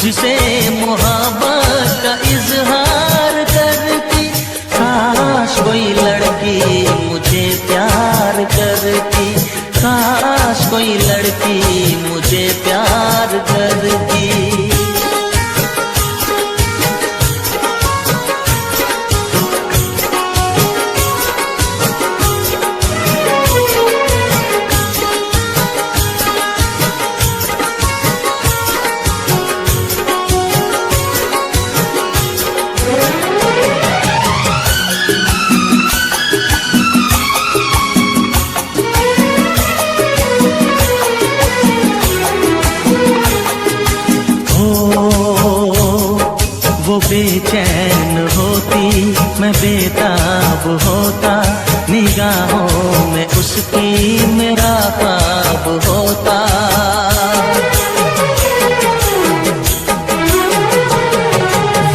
मुझसे मोहब्बत का इजहार करती। काश कोई लड़की मुझे प्यार करती, काश कोई लड़की मुझे प्यार करती। बेचैन होती मैं बेताब होता, निगाहों में उसकी मेरा ख्वाब होता।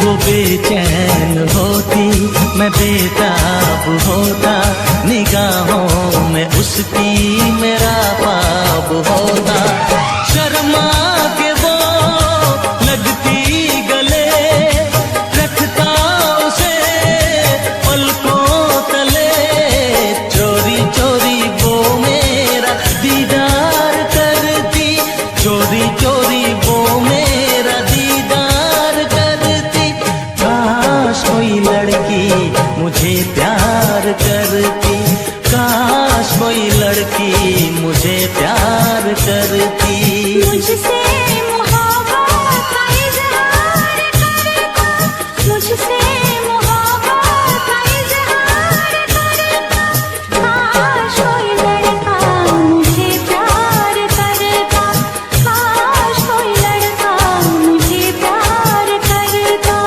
वो बेचैन होती मैं बेताब होता, निगाहों में उसकी मेरा ख्वाब होता। शर्मा के वो लगती गले, रखता उसे पलकों तले, चोरी चोरी वो मेरा दीदार करती, चोरी चोरी वो मेरा दीदार करती। काश कोई लड़की मुझे प्यार करती, काश कोई लड़की मुझे प्यार करती। मुझसे मोहब्बत का इजहार करता, मुझसे मोहब्बत का इजहार करता। काश कोई लड़का मुझे प्यार करता, काश कोई लड़का मुझे प्यार करता।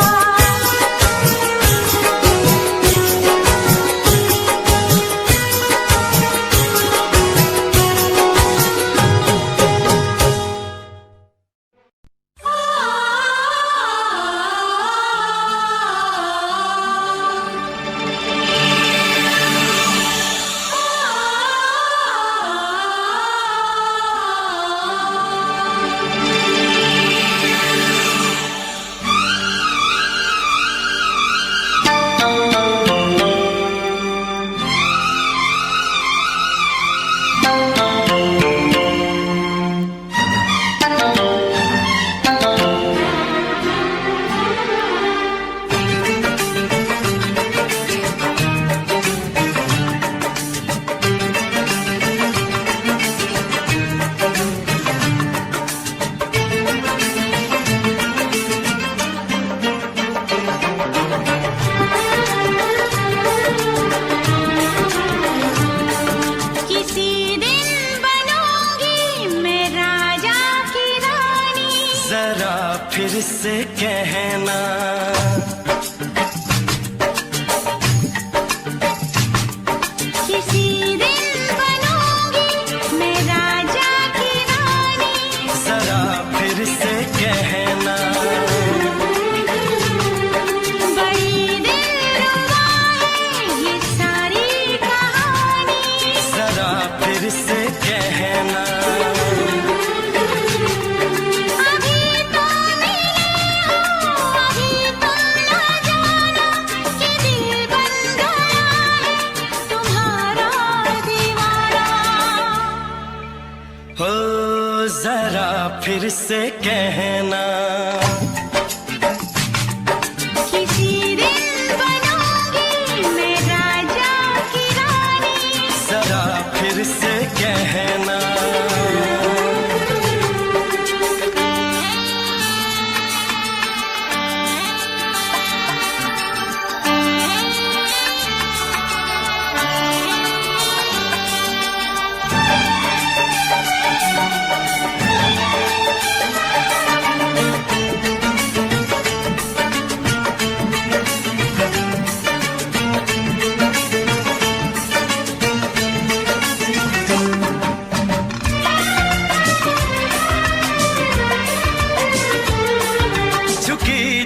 फिर से कहना, किसी दिन बनूंगी मैं राजा की रानी। जरा फिर से कहना, बड़ी दिलरुबा है ये सारी कहानी। जरा फिर से कहना, जरा फिर से कहना, किसी दिन बनूंगी मैं राजा की रानी। जरा फिर से कहना,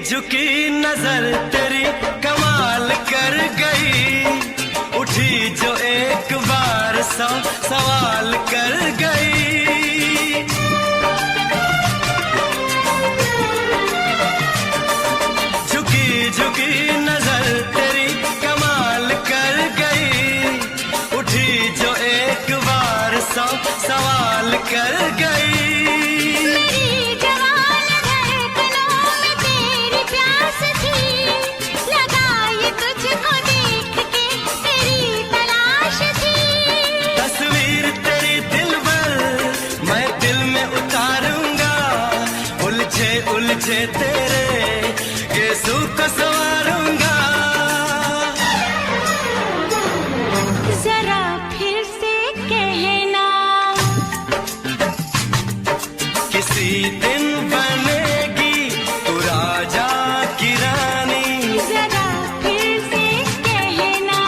झुकी नजर तेरी कमाल कर गई, उठी जो एक बार 100 सवाल कर गई। यीशु को संवारूंगा। जरा फिर से कहना, किसी दिन बनेगी तू राजा की रानी। जरा फिर से कहना,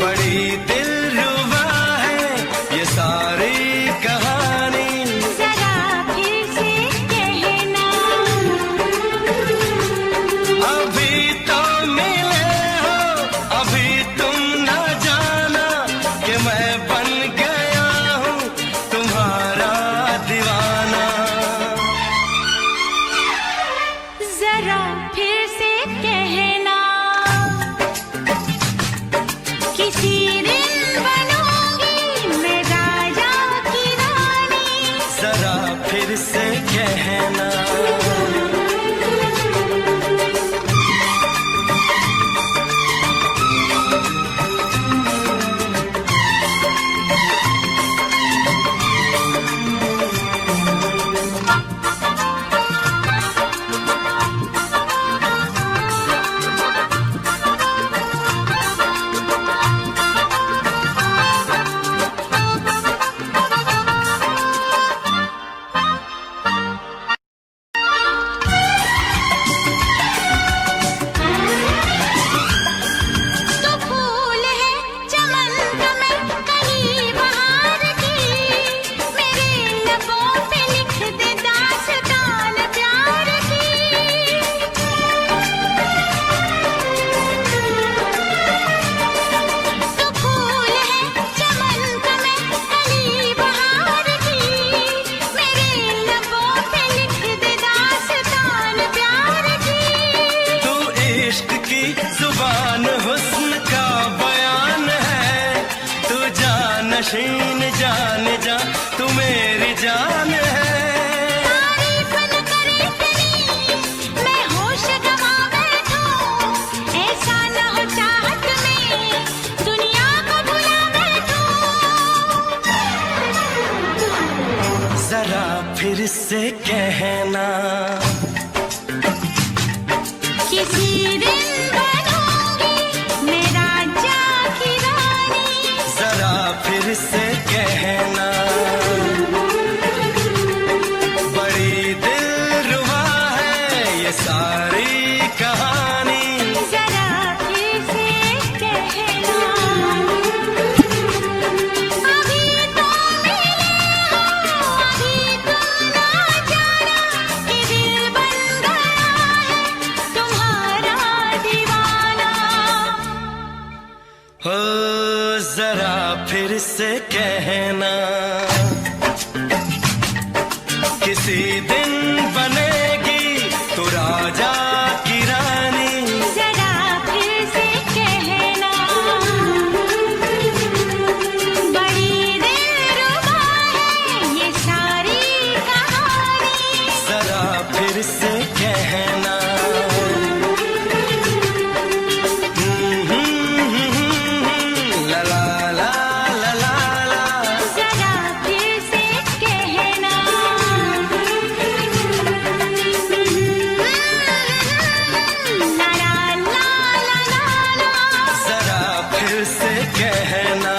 बड़ी दिलरुबा है ये सारी कहानी। जरा फिर से कहना, अभी तो मिले हो, अभी तुम न जाना कि मैं बन गया हूँ तुम्हारा दीवाना। जरा फिर से कहना, किसी दिन बनूंगी मैं राजा की रानी। जरा फिर से कहना, तो फूल है चमन का मैं कली बहार की, मेरे लबों पे लिख दे दास्तान प्यार की। तो फूल है चमन का मैं कली बहार की, मेरे लबों पे लिख दे दास्तान प्यार की। तू इश्क की जुबान हुस्न का बयान है। तू जानशीन जान जा तू मेरी जान है। तारीफ न करे तेरी मैं होश गवा बैठूं, ऐसा न हो चाहत में दुनिया को भुला बैठूं। जरा फिर से कहना, किसी दिन बनूंगी मैं राजा की रानी। जरा फिर से कहना, बड़ी दिलरुबा है ये सारी कहानी। जरा फिर से कहना, अभी तो मिले हो, अभी तुम ना जाना कि दिल बन गया है तुम्हारा दीवाना। हो जरा फिर से कहना, किसी दिन बनेगी तू राजा की रानी। जरा फिर से कहना, बड़ी दिलरुबा है ये सारी कहानी। जरा फिर से कहना, ला ला ला ला ला ला। जरा फिर से कहना, ला ला ला ला ला ला। जरा फिर से कहना,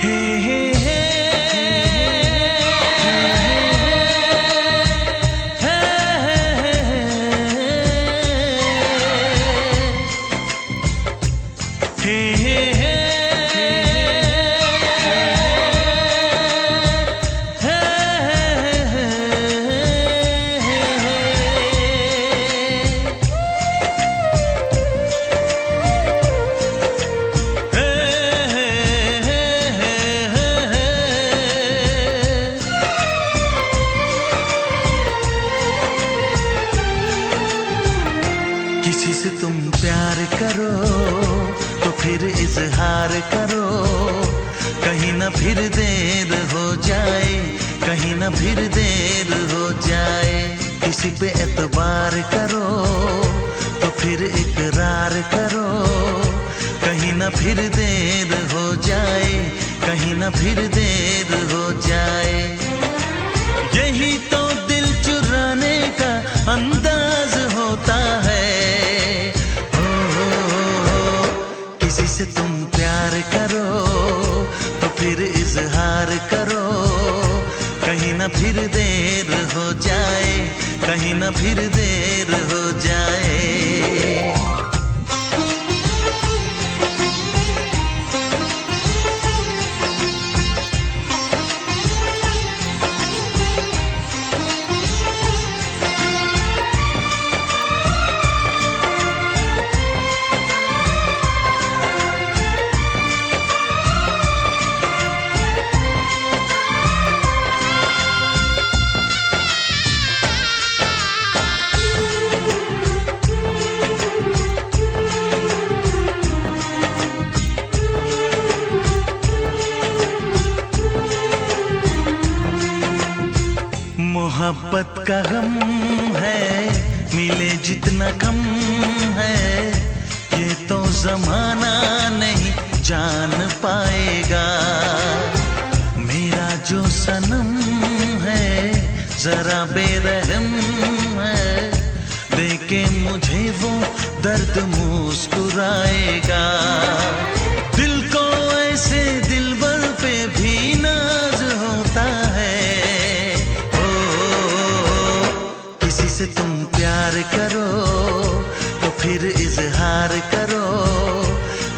हे हे हे किसी से तुम प्यार करो तो फिर इजहार करो, कहीं ना फिर देर हो जाए, कहीं ना फिर देर हो जाए। किसी पे एतबार करो तो फिर इकरार करो, कहीं ना फिर देर हो जाए, कहीं ना फिर देर हो जाए। यही तो दिल चुराने का अंदाज होता है। किसी से तुम प्यार करो तो फिर इजहार करो, कहीं ना फिर देर हो जाए, कहीं ना फिर देर हो जाए। मोहब्बत का गम है, मिले जितना कम है, ये तो जमाना नहीं जान पाएगा। मेरा जो सनम है जरा बेरहम है, देखे मुझे वो दर्द मुस्कुराएगा। दिल को ऐसे दिलबर पे भी नाज होता है। किसी से तुम प्यार करो तो फिर इजहार करो,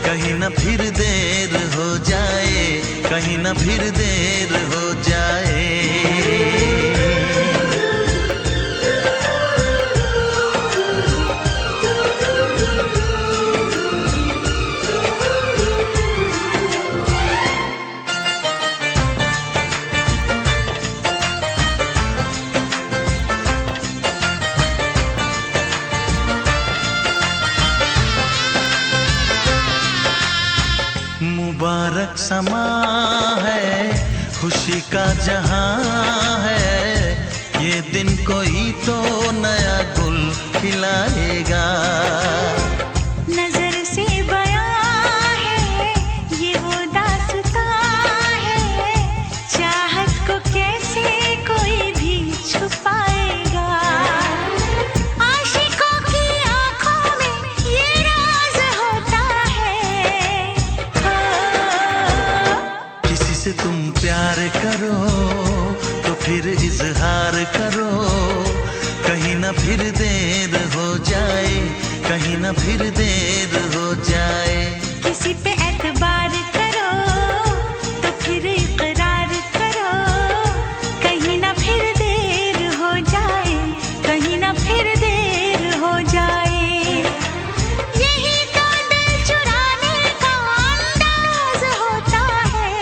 कहीं ना फिर देर हो जाए, कहीं ना फिर देर हो जाए। मुबारक समा है, खुशी का जहां है, ये दिन कोई तो नया गुल खिलाएगा। नजर से बयां है ये वो दास्तां है, चाहत को कैसे कोई भी छुपाएगा। आशिकों की आंखों में ये राज होता है। किसी से तुम प्यार करो तो फिर इजहार करो, कहीं ना फिर देर हो जाए, कहीं ना फिर देर हो जाए। किसी पे एतबार करो तो फिर इकरार करो, कहीं ना फिर देर हो जाए, कहीं ना फिर देर हो जाए। यही तो दिल चुराने का अंदाज होता है।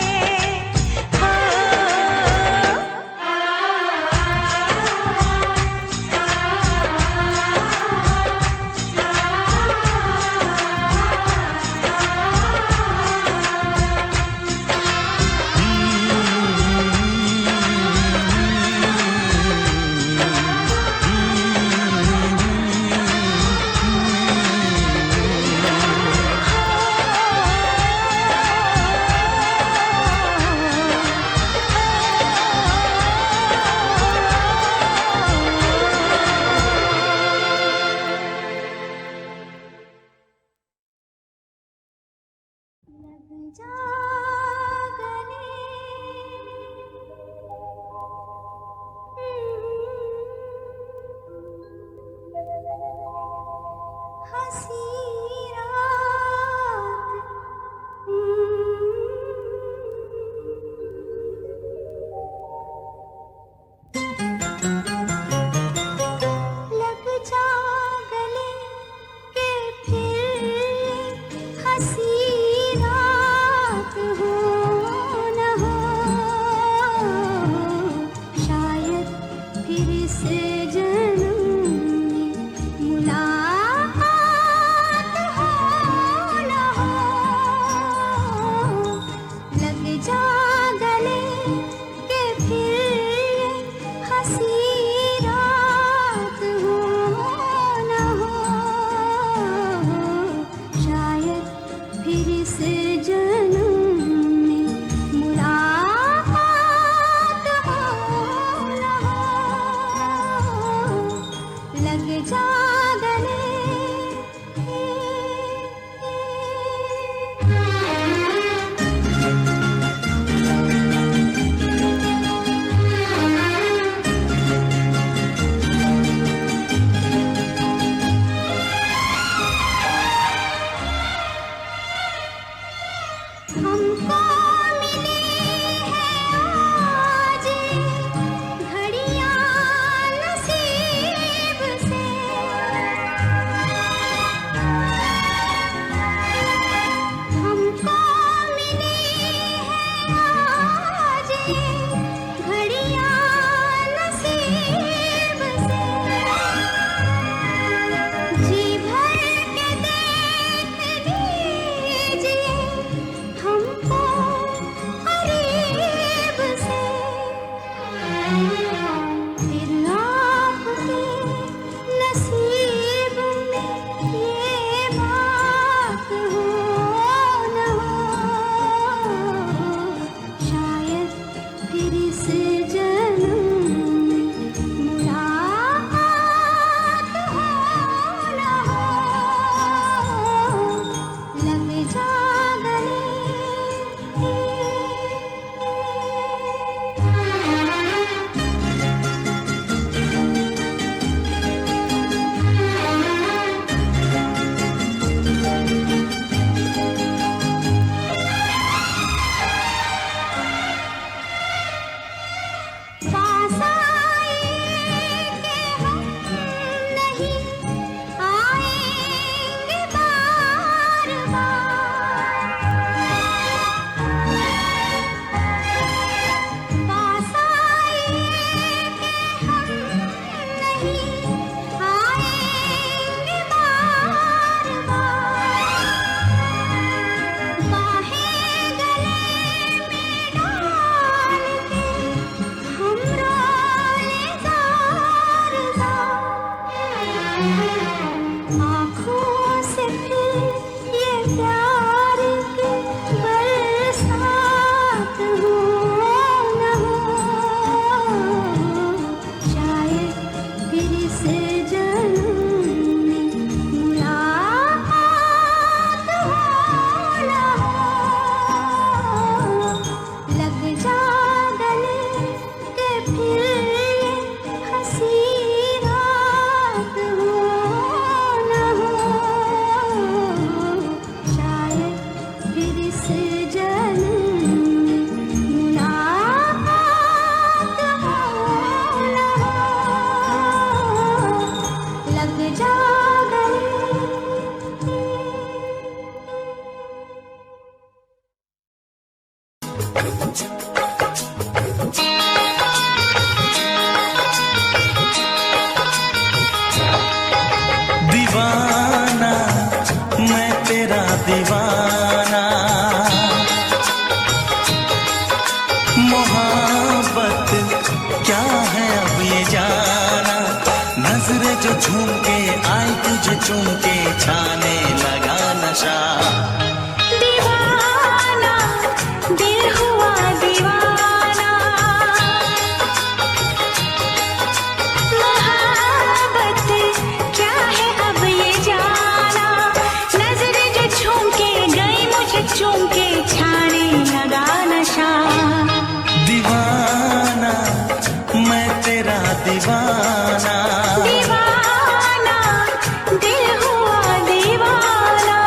दीवाना मैं तेरा दीवाना, मोहब्बत क्या है अब ये जाना, नजरें जो झूम के आई तुझे चूम के छाने लगा नशा। दीवाना दिल हुआ दीवाना, मोहब्बत क्या है अब ये जाना, नजरें जो झूम के गई मुझे चूम के छाने लगा नशा। दीवाना मैं तेरा दीवाना, दीवाना दिल हुआ दीवाना।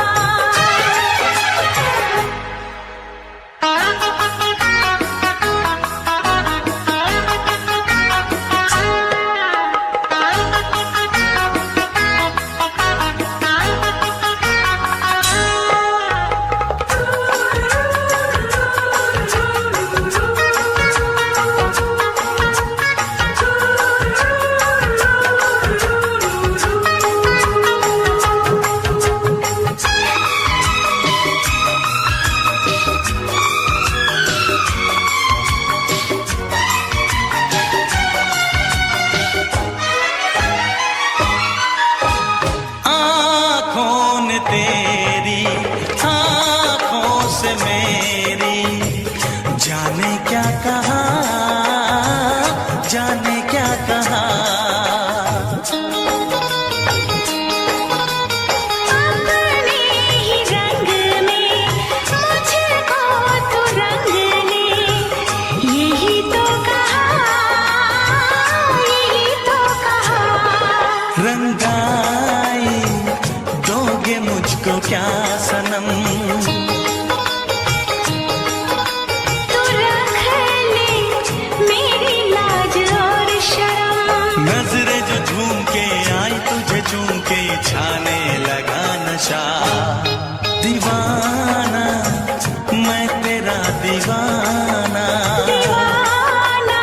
आँखों ने तेरी आँखों से मेरी जाने क्या कहा, जाने क्या कहा। अपने ही रंग में मुझको तो रंग ले, यही तो कहा, यही तो कहा। रंगाई दोगे मुझको क्या सनम, तू रख ले मेरी लाज और शर्म, नजरें जो झूम के आई तुझे चूम के छाने लगा नशा। दीवाना मैं तेरा दीवाना, दीवाना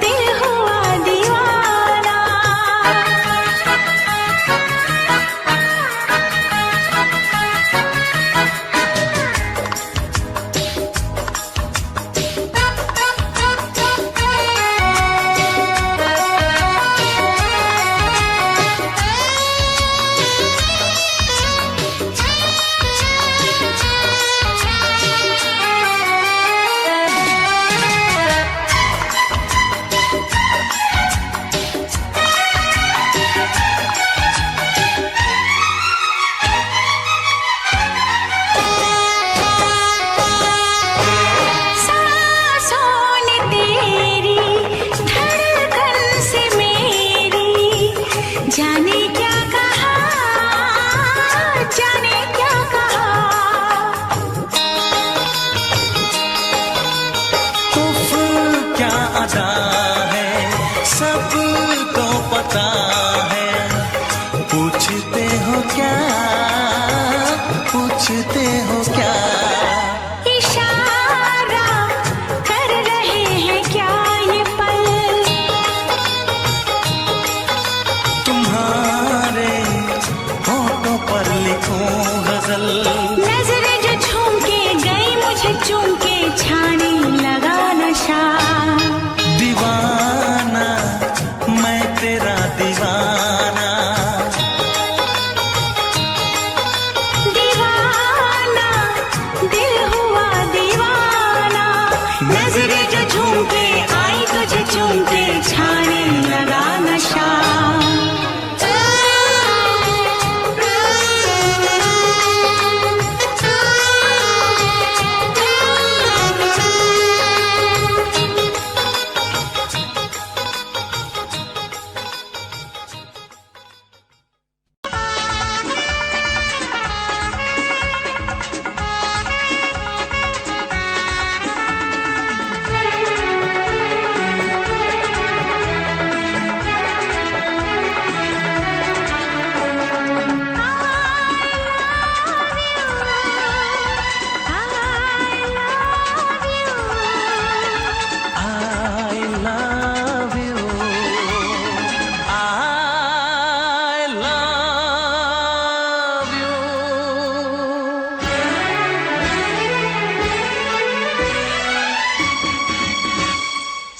दिल हुआ दीवाना। सांसों ने तेरी धड़कन से मेरी जाने क्या कहा, जाने क्या कहा। उफ क्या अदा है सबको पता है, पूछते हो क्या, पूछते हो क्या। इशारा कर रहे हैं क्या ये पल, तुम्हारे होठों पर लिखूं गजल, नजरें जो झूम के गई मुझे चूम के छाने लगा नशा। दीवाना मैं तेरा दीवाना, दीवाना दिल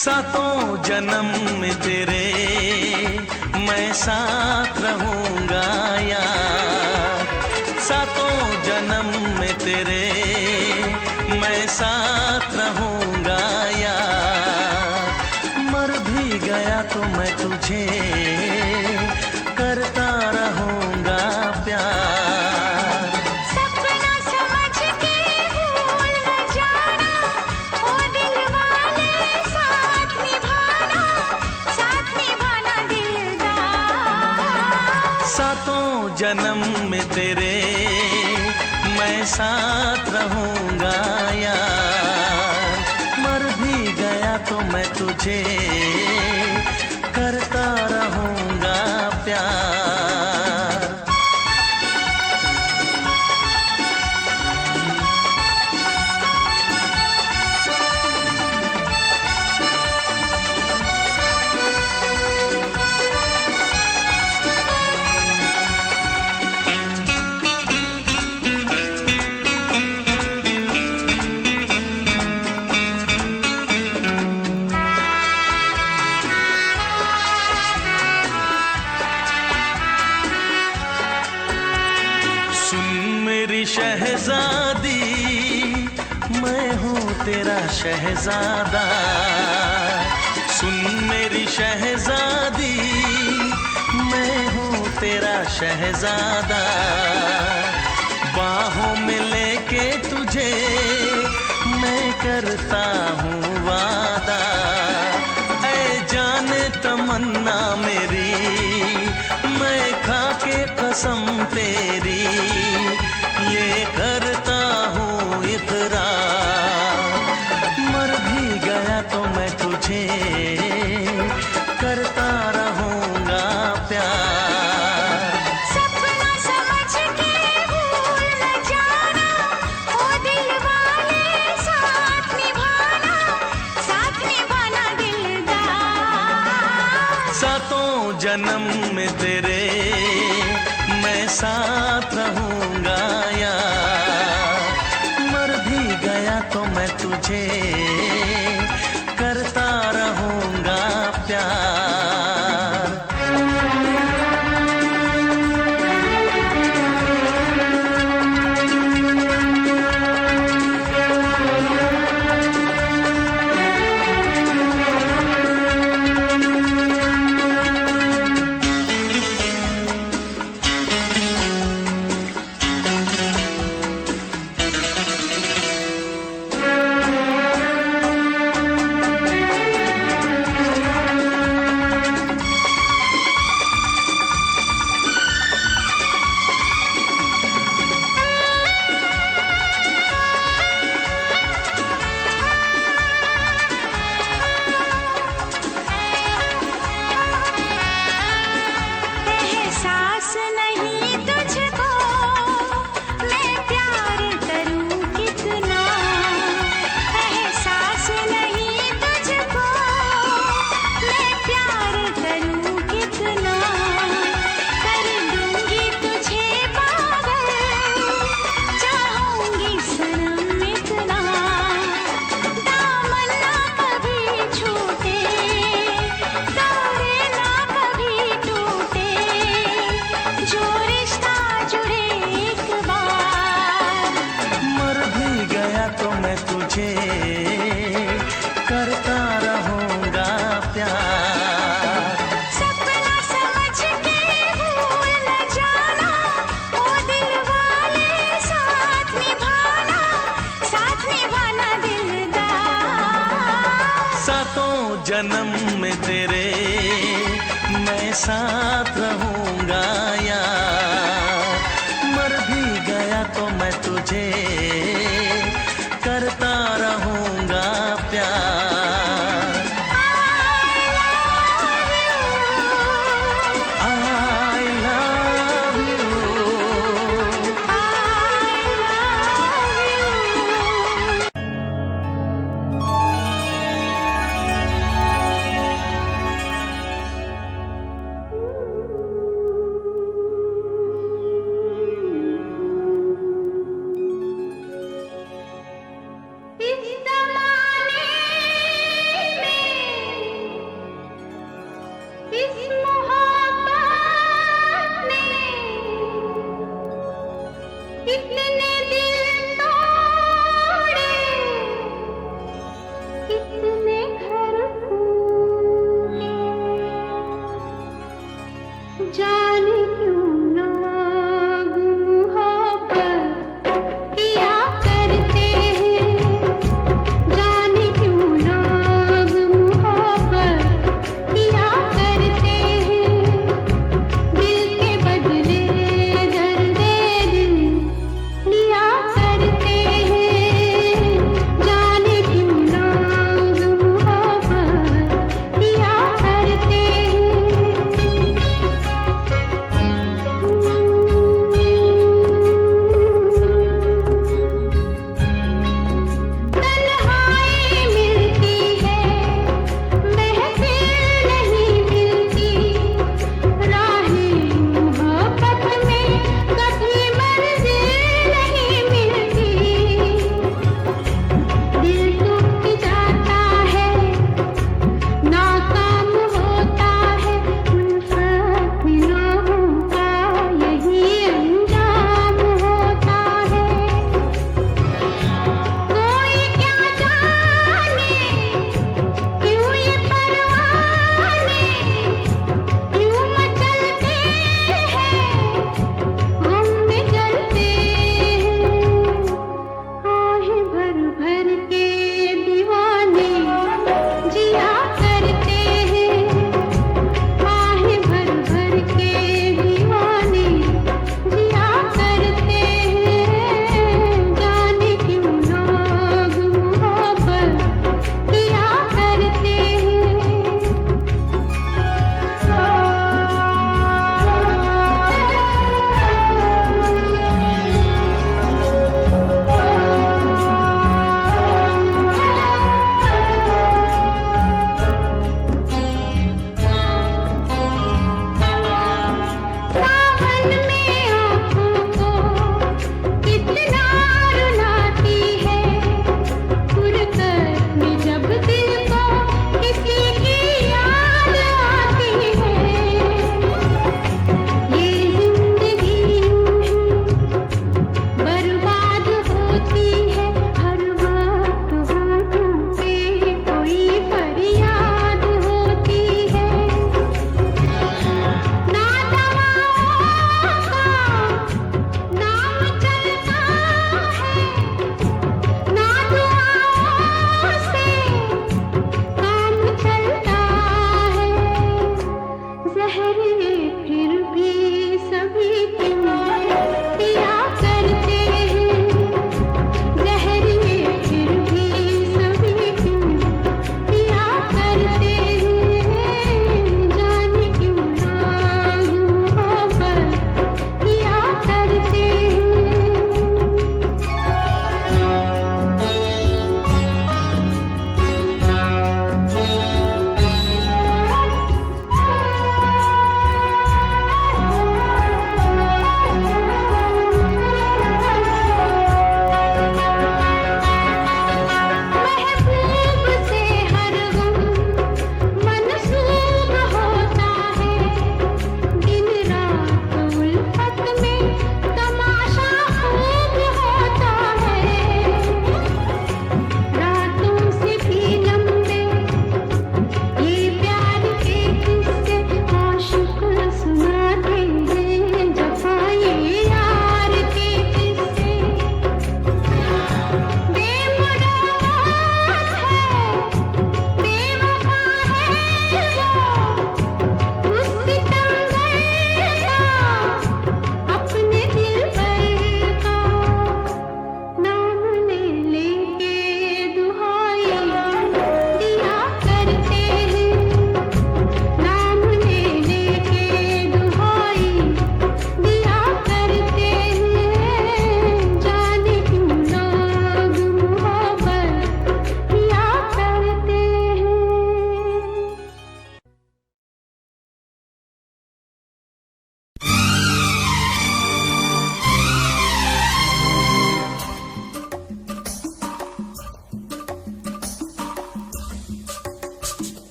सातों जन्म में तेरे मैं साथ रहूंगा यार, सातों जन्म में तेरे मैं साथ रहूंगा यार। मर भी गया तो मैं तुझे करता रहूंगा प्यार। सपना समझ के भूल न जाना, ओ दिल वाले साथ निभाना दिलदार। सातों जन्म में तेरे मैं साथ रहूंगा यार, मर भी गया तो मैं तुझे करता रहूंगा प्यार। शहजादी मैं हूँ तेरा शहजादा, सुन मेरी शहजादी मैं हूँ तेरा शहजादा। बाहों में लेके तुझे मैं करता हूँ वादा, ऐ जाने तमन्ना मेरी मैं खा के कसम तेरी ये करता हूँ इकरार। मर भी गया तो मैं तुझे करता रहूंगा प्यार। सपना समझ के भूल न जाना, ओ दिल वाले साथ निभाना दिलदार। सातों जन्म में तेरे मैं साथ रहूंगा यार, मर भी गया तो मैं तुझे करता रहूंगा प्यार। करता रहूंगा प्यार। सपना समझ के भूल न जाना, ओ दिल वाले साथ निभाना दिलदार। सातों जन्म में तेरे मैं साथ रहूंगा यार, मर भी गया तो मैं तुझे करता रहूंगा प्यार। I love you।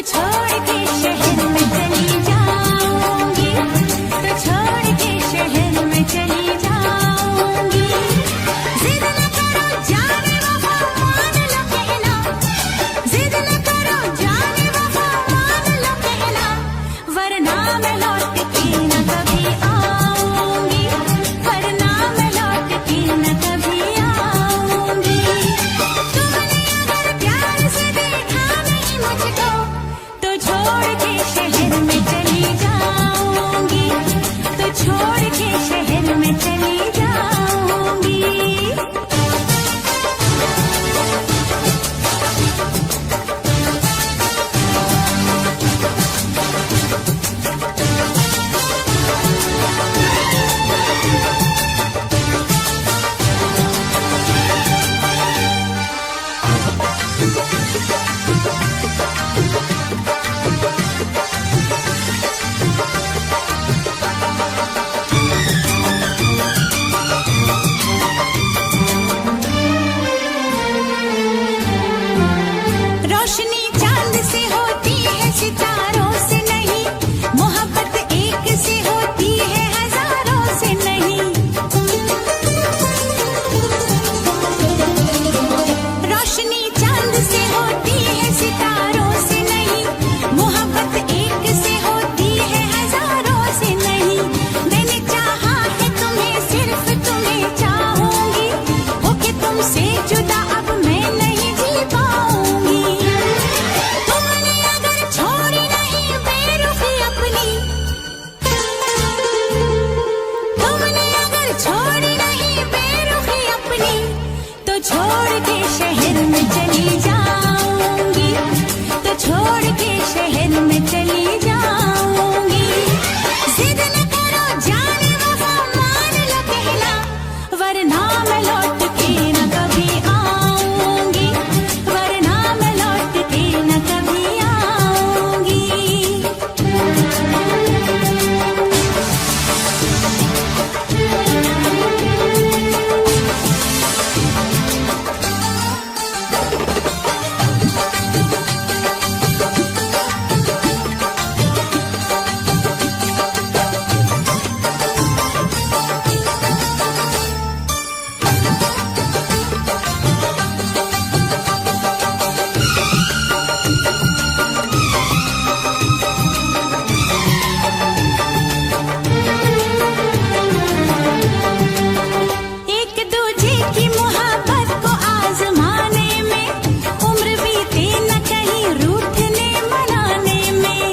छोड़ के शहर में चली जाऊंगी, तो छोड़ के शहर में चली जाऊंगी। जिद न करो जाने वफा मान लो कहना, जिद न करो जाने वफा मान लो कहना, वरना मैं लौट के न कभी आऊंगी, वरना मैं लौट के न कभी आऊंगी। तुमने अगर प्यार से देखा नहीं मुझको, तो छोड़ के शहर में चली जाऊंगी, तो छोड़ के शहर में चली जाऊंगी। रोशनी चांद से होती है सितारों से नहीं, मोहब्बत एक से होती है हजारों से नहीं। रोशनी चांद से होती है सितारों से नहीं, मोहब्बत एक से होती है हजारों से नहीं। मैंने चाहा है तुम्हें, सिर्फ तुम्हें चाहूंगी, होके तुमसे जुदा अब मैं नहीं जी पाऊंगी। तुमने अगर छोड़ी नहीं बेरुखी अपनी, तुमने अगर छोड़ी नहीं बेरुखी अपनी, तो छोड़ के शहर में चली जाऊंगी, तो छोड़ के शहर में चली जाऊंगी। जिद न करो जाने वफा मान लो कहना, वरना मैं लौट के न कभी आऊंगी, वरना मैं लौट के न कभी आऊंगी। एक दूजे की मोहब्बत को आजमाने में, उम्र बीते न कहीं रूठने मनाने में।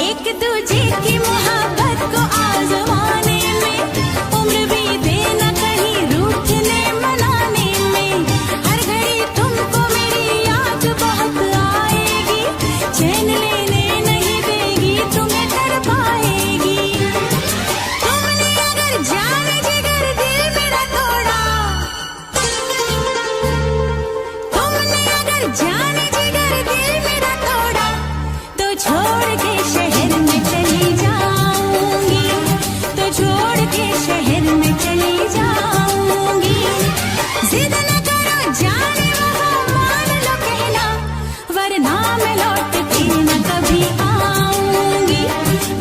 एक दूजे की मोहब्बत को आजमाने में, उम्र बीते न कहीं रूठने मनाने में। हर घड़ी तुमको मेरी याद बहुत आएगी, चैन लेने नहीं देगी, तुम्हें कर पाएगी। तुमने अगर जाने जिगर दिल मेरा तोड़ा, तुमने अगर जाने जिगर दिल मेरा तोड़ा, तो छोड़ के शहर में चली जाऊंगी, तो छोड़ के शहर में चली जाऊंगी। जिद न करो जाने वफा मान लो कहना, वरना मैं लौट के न कभी आऊंगी,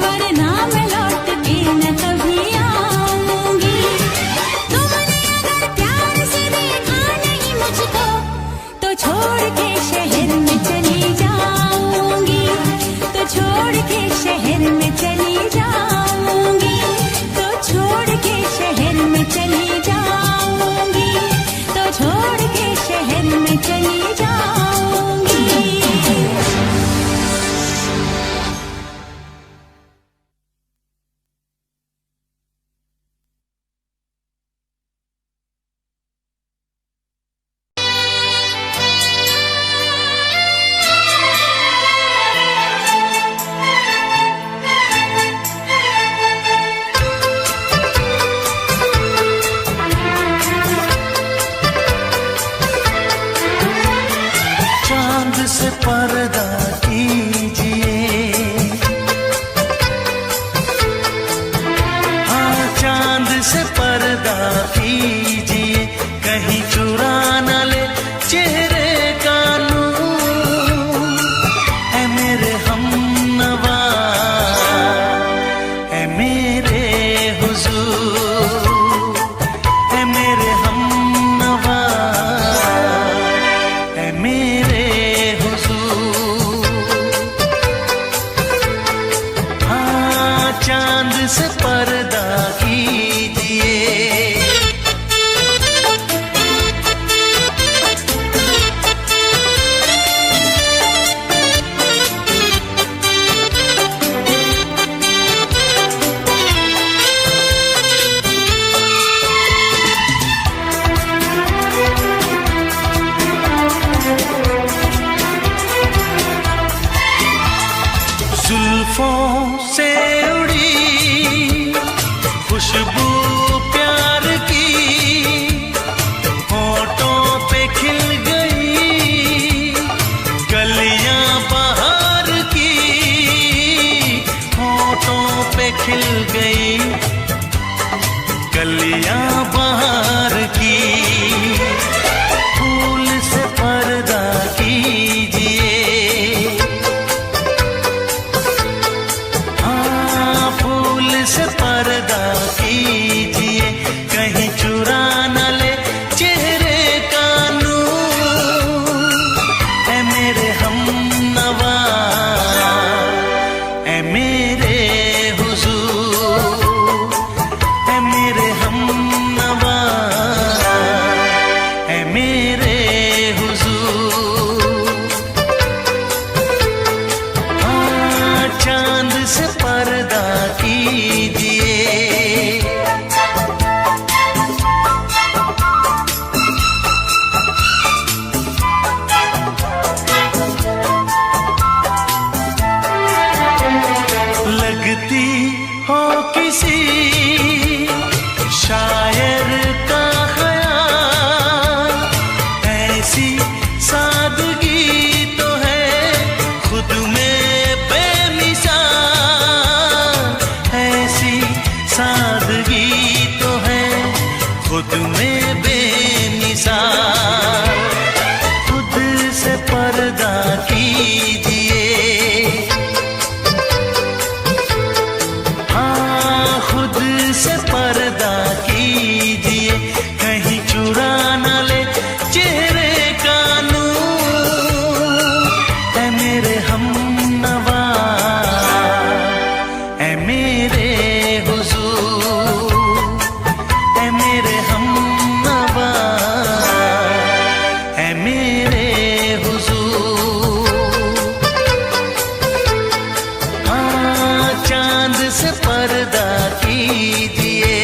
वरना मैं लौट के न कभी आऊंगी। तुमने अगर प्यार से देखा नहीं मुझको, तो छोड़ के शहर में चली जाऊंगी, तो छोड़ के शहर में चली जाऊंगी, तो छोड़ के शहर में चली जाऊंगी, तो छोड़ के शहर में चली जाऊंगी। चांद से पर्दा कीजिए, हाँ चांद से पर्दा कीजिए, कहीं चुरा न ले चेहरे का नूर, ऐ मेरे हमनवा, ऐ मेरे हुजूर, ऐ मेरे हमनवा, ऐ मेरे हुजूर। हाँ, चांद से पर्दा कीजिए, जुल्फों से उड़ी खुशबू प्यार की, होठों पे खिल गई कलियां बहार की, होठों पे खिल गई कलियां बहार की। फूल से पर्दा कीजिए, से पर्दा कीजिए, कहीं चुरा न ले चेहरे का नूर, ऐ मेरे हमनवा, ऐ मेरे हुजूर, ऐ मेरे हमनवा, ऐ मेरे हुजूर। हाँ, चांद से पर्दा कीजिए, लगती हो किसी शायर का ख्याल, ऐसी सादगी तो है खुद में बेमिसाल, ऐसी सादगी तो है खुद में बेमिसाल। खुद से पर्दा कीजिए, हाँ, खुद से पर्दा कीजिए, कहीं चुरा न ले चेहरे का नूर, ऐ मेरे हमनवा, ऐ मेरे हुजूर, ऐ मेरे हमनवा, ऐ मेरे हुजूर। हाँ, चांद से पर्दा कीजिए,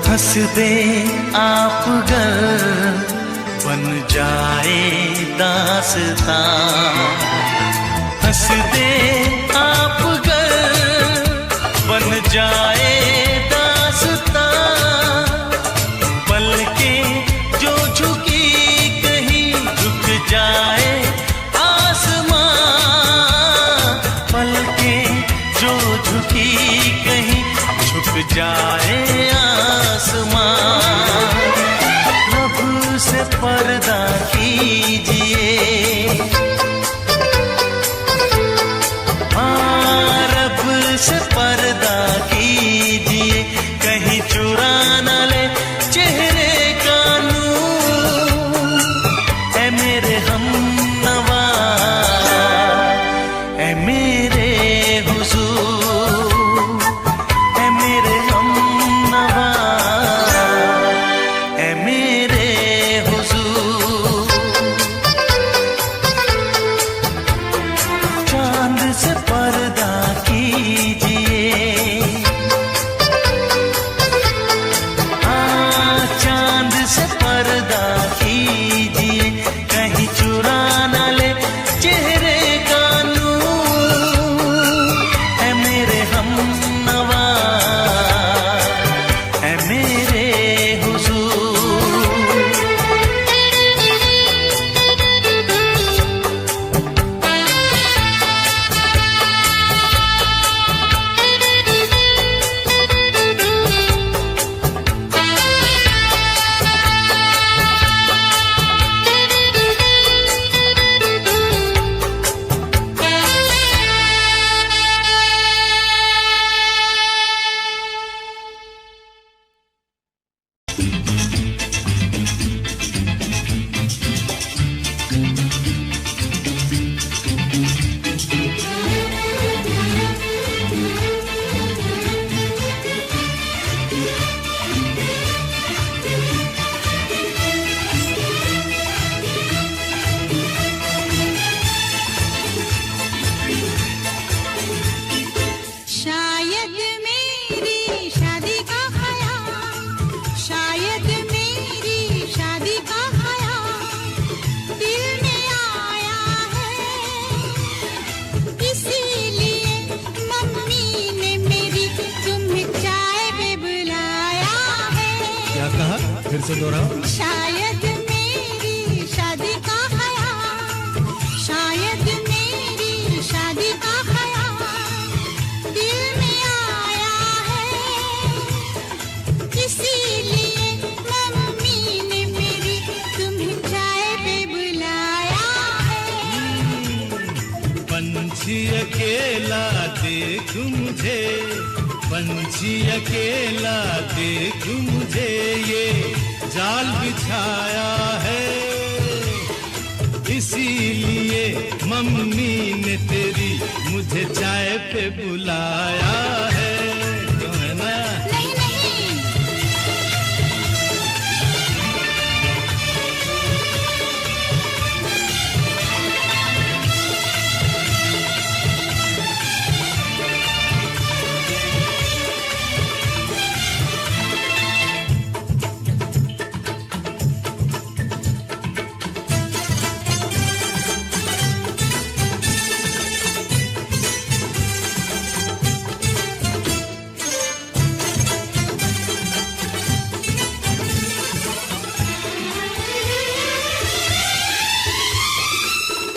हंस दे आप गर बन जाए दास्तां, हंस दे आप गर बन जाए दास्तां, पलकें जो झुकी कहीं झुक जाए आसमां, पलकें जो झुकी कहीं झुक जाए आसमां। रब से पर्दा कीजिए, हाँ, रब से पर्दा कीजिए, कहीं चुरा न ले चेहरे का नूर, ऐ मेरे हमनवा, ऐ मेरे हुजूर, ऐ मेरे हमनवा, ऐ मेरे हुजूर। चांद से पर्दा कीजिए, हाँ, चांद से पर्दा कीजिए, कहीं चुरा न ले चेहरे का नूर, ऐ मेरे हमनवा, शायद मेरी शादी का ख्याल, शायद मेरी शादी का ख्याल दिल में आया है, इसीलिए मम्मी ने मेरी तुम्हें चाय पे बुलाया है। क्या कहा? फिर से दोहराओ। शायद मेरी शादी का ख्याल, शायद मेरी शादी का ख्याल दिल में आया है, इसीलिए मम्मी ने मेरी तुम्हें चाय पे बुलाया है। पंछी अकेला देख मुझे, पंछी अकेला देख मुझे, ये जाल बिछाया है, इसीलिए मम्मी ने तेरी मुझे चाय पे बुलाया है। क्यों है ना? नहीं नहीं,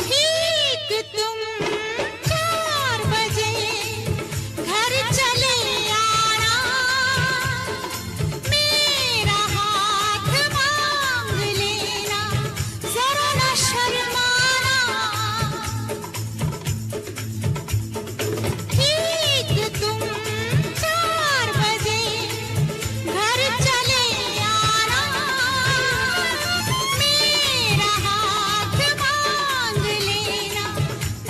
ठीक तुम 4 बजे घर चले आना, मेरा हाथ मांग लेना, जरा न शर्माना। ठीक तुम 4 बजे घर चले आना, मेरा हाथ मांग लेना,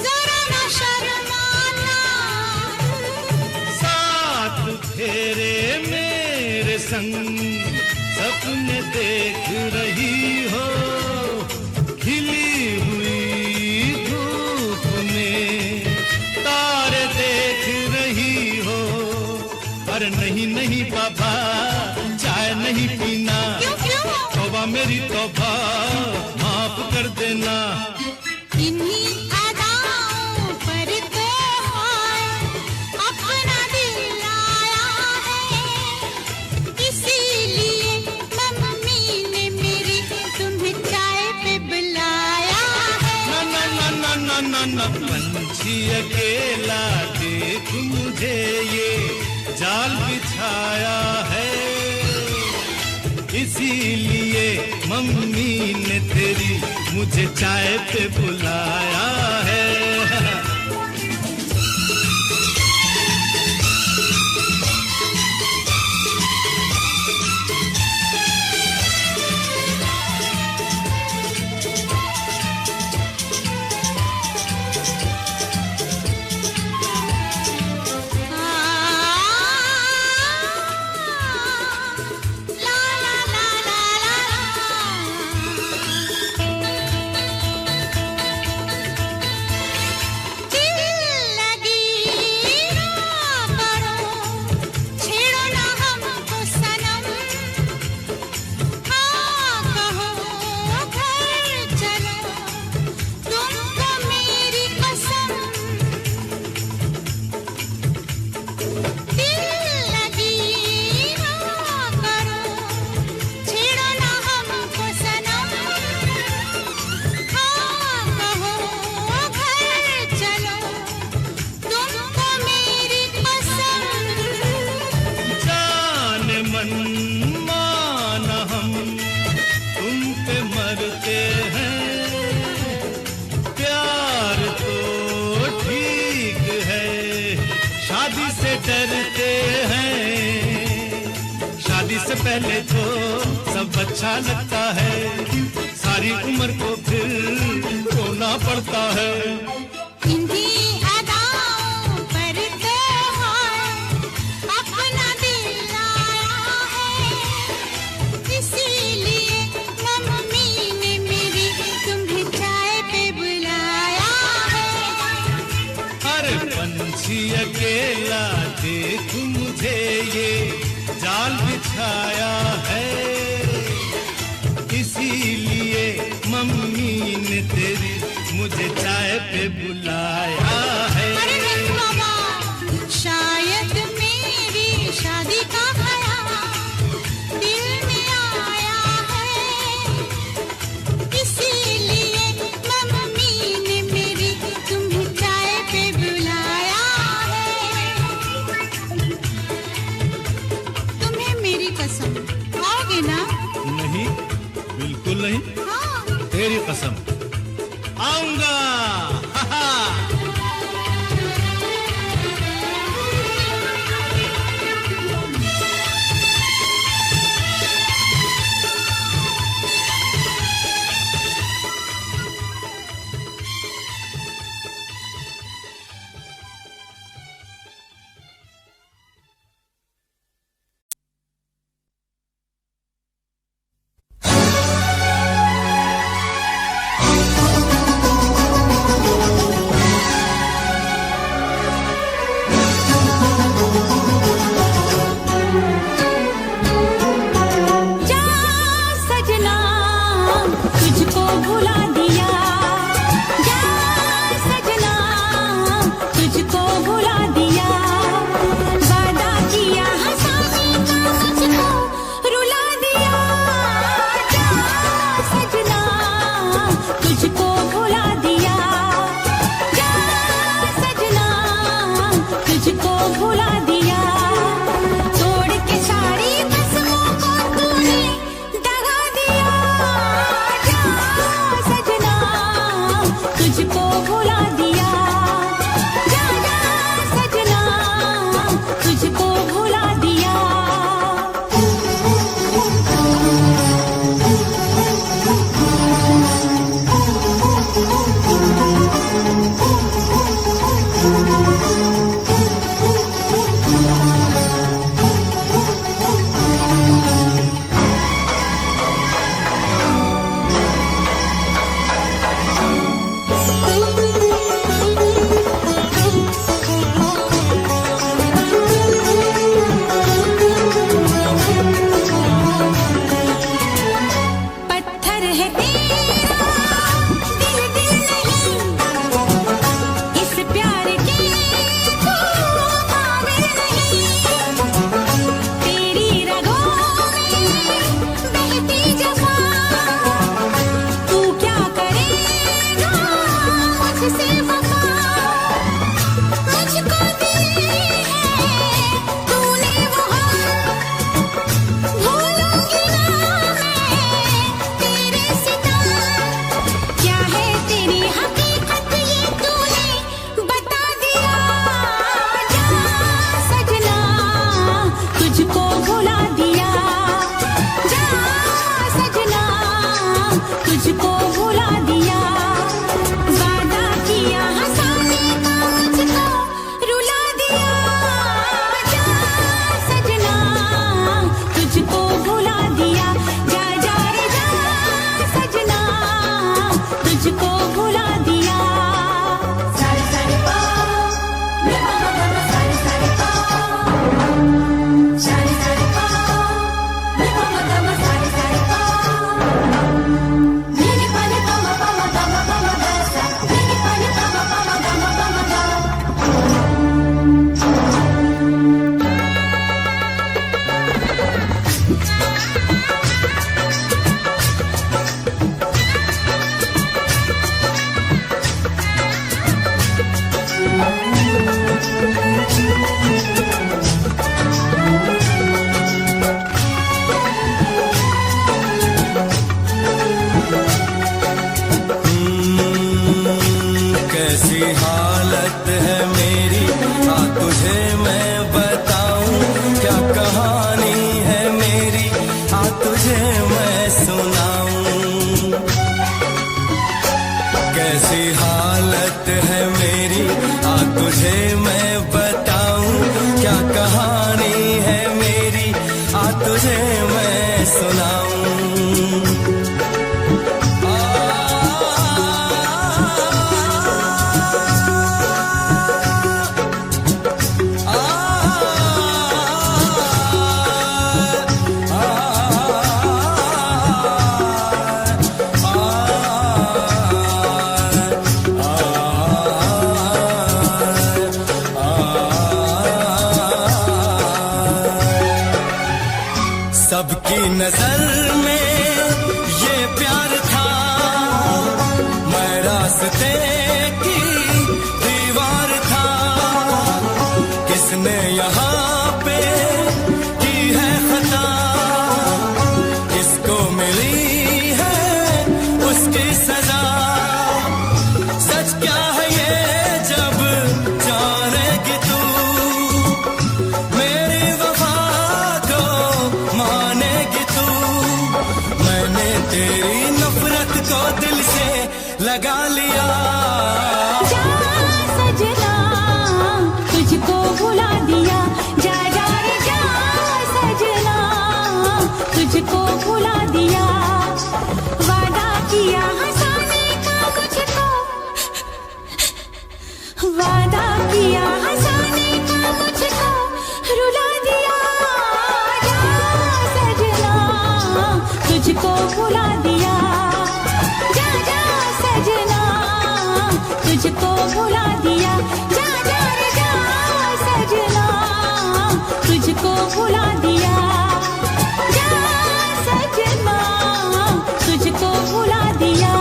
जरा न शर्माना। साथ फेरे मेरे संग सपने देख रही हो, खिली हुई धूप में तारे देख रही हो। अरे नहीं नहीं बाबा, चाय नहीं पीना, क्यों क्यों? तौबा मेरी तौबा, माफ कर देना। इन्हीं अदाओं पर तो हाय अपना दिल आया है, इसीलिए मम्मी ने मेरी तुम्हें चाय पे बुलाया है। ना ना ना ना ना ना ना, पंछी अकेला देख मुझे, ये जाल बिछाया है, इसीलिए मम्मी ने तेरी मुझे चाय पे बुलाया है। ला ला ला ला ला दिल लगी ना करो, छेड़ो ना हमको सनम, हाँ कहो घर चलो, तुमको मेरी कसम। दिल लगी ना करो, छेड़ो ना हमको सनम, हाँ कहो घर चलो, तुमको मेरी कसम। जान मन मान हम तुम पे मरते हैं, प्यार तो ठीक है, शादी से डरते हैं। शादी से पहले तो सब अच्छा लगता है, सारी उम्र को फिर रोना पड़ता है। इन्हीं अदाओं पर तो हाय अपना दिल आया है, इसीलिए मम्मी ने मेरी तुम्हें चाय पे बुलाया है। हर पंछी अकेला देख सिखाया है, इसीलिए मम्मी ने तेरी मुझे चाय पे बुलाया है। अरे नहीं बाबा, शायद मेरी शादी का ख्याल दिल में आया है, इसीलिए मम्मी ने मेरी तुम्हें चाय पे बुलाया है। तुम्हें मेरी कसम, आओगे ना? नहीं, बिल्कुल नहीं। हाँ। तेरी कसम, आऊंगा। सबकी नजर में ये प्यार था, मैं रास्ते की दीवार था। किसने यहाँ पे की है खता, किसको मिली है उसकी सजा। सच क्या है ये जब जानेगी तू, मेरी वफा को मानेगी तू। मैंने तेरी नफरत को दिल से लगा लिया। जा सजना तुझको भुला दिया, जा जा रे जा सजना तुझको भुला दिया। वादा किया हंसाने का मुझको, वादा किया हंसाने का मुझको रुला दिया। जा सजना तुझको भुला दिया, जा जा सजना तुझको भुला दिया। जा जा रे जा सजना तुझको भुला दिया, जा सजना तुझको भुला दिया।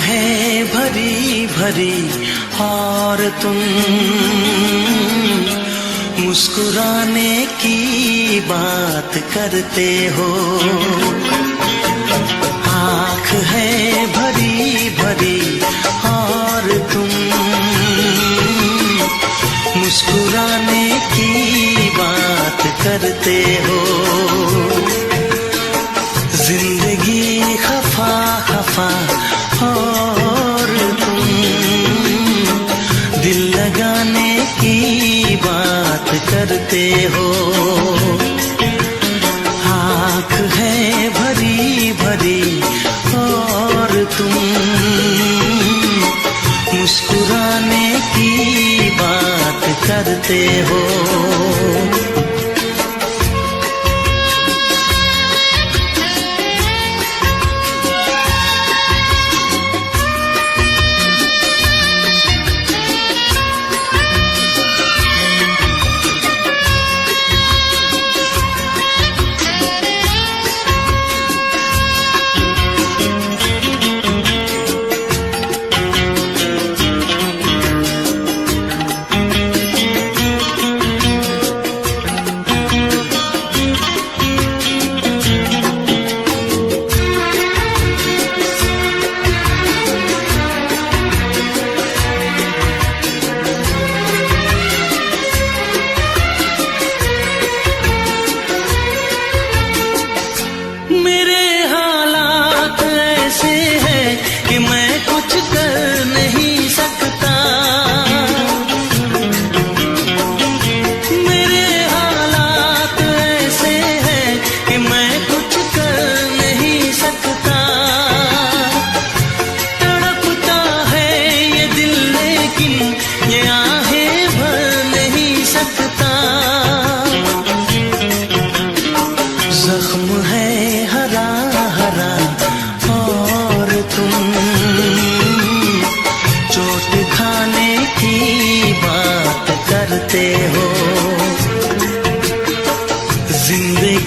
है भरी भरी और तुम मुस्कुराने की बात करते हो। आँख है भरी भरी और तुम मुस्कुराने की बात करते हो। जिंदगी खफा खफा और तुम दिल लगाने की बात करते हो। आँख है भरी भरी और तुम मुस्कुराने की बात करते हो।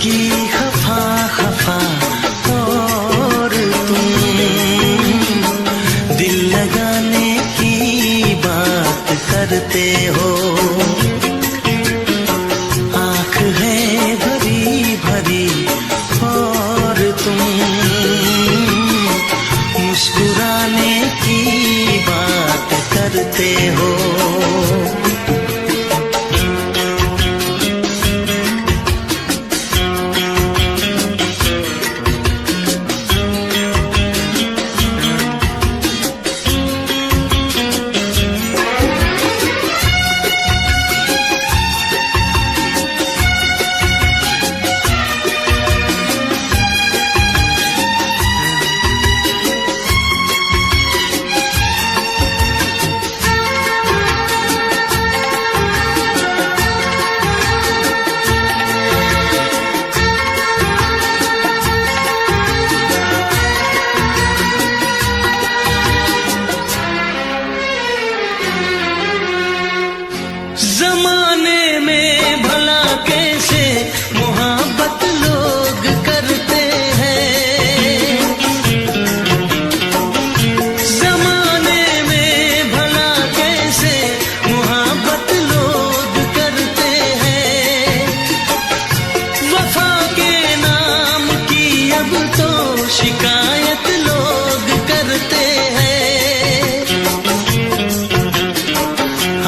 जिंदगी खफा खफा और तुम दिल लगाने की बात करते हो। आंख है भरी भरी और तुम मुस्कुराने की बात करते हो। जमाने में भला कैसे मोहब्बत लोग करते हैं। जमाने में भला कैसे मोहब्बत लोग करते हैं। वफा के नाम की अब तो शिकायत लोग करते हैं।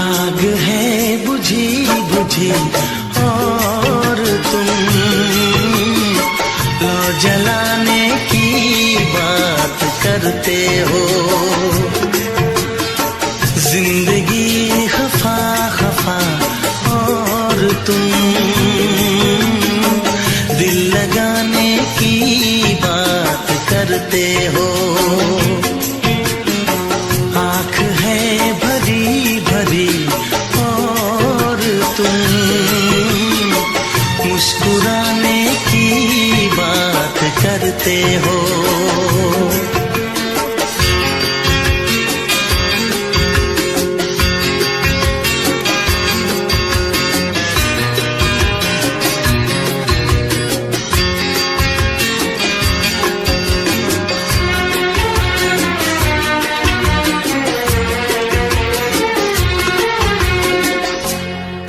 आग है बुझी बुझी और तुम लो जलाने की बात करते हो। जिंदगी खफा खफा और तुम दिल लगाने की बात करते हो। आंख है भरी भरी और तुम मुस्कुराने की बात करते हो।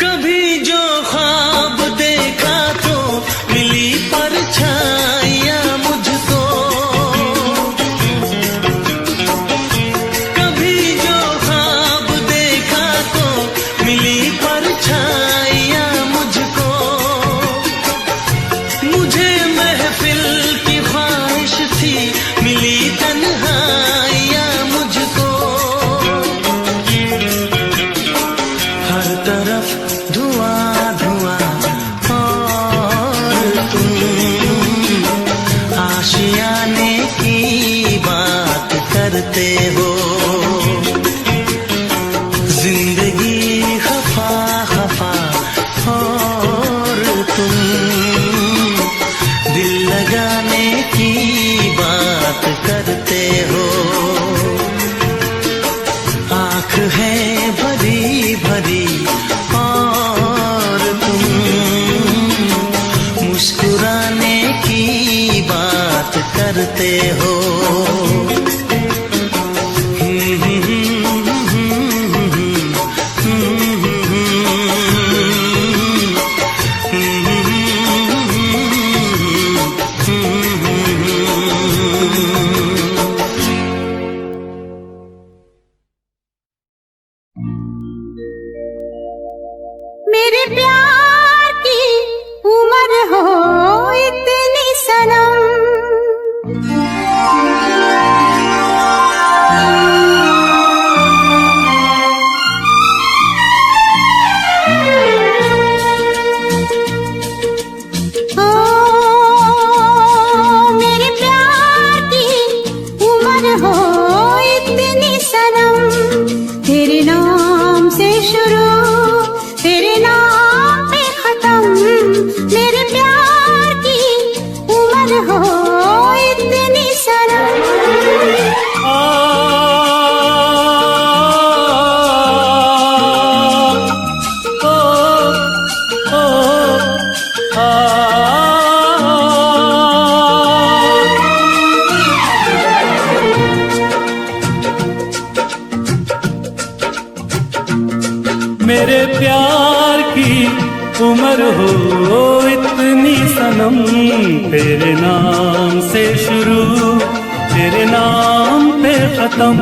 कभी जो ख्वाब देखा तो मिली परछाइयां मुझको। उम्र हो इतनी सनम, तेरे नाम से शुरू तेरे नाम पे खत्म।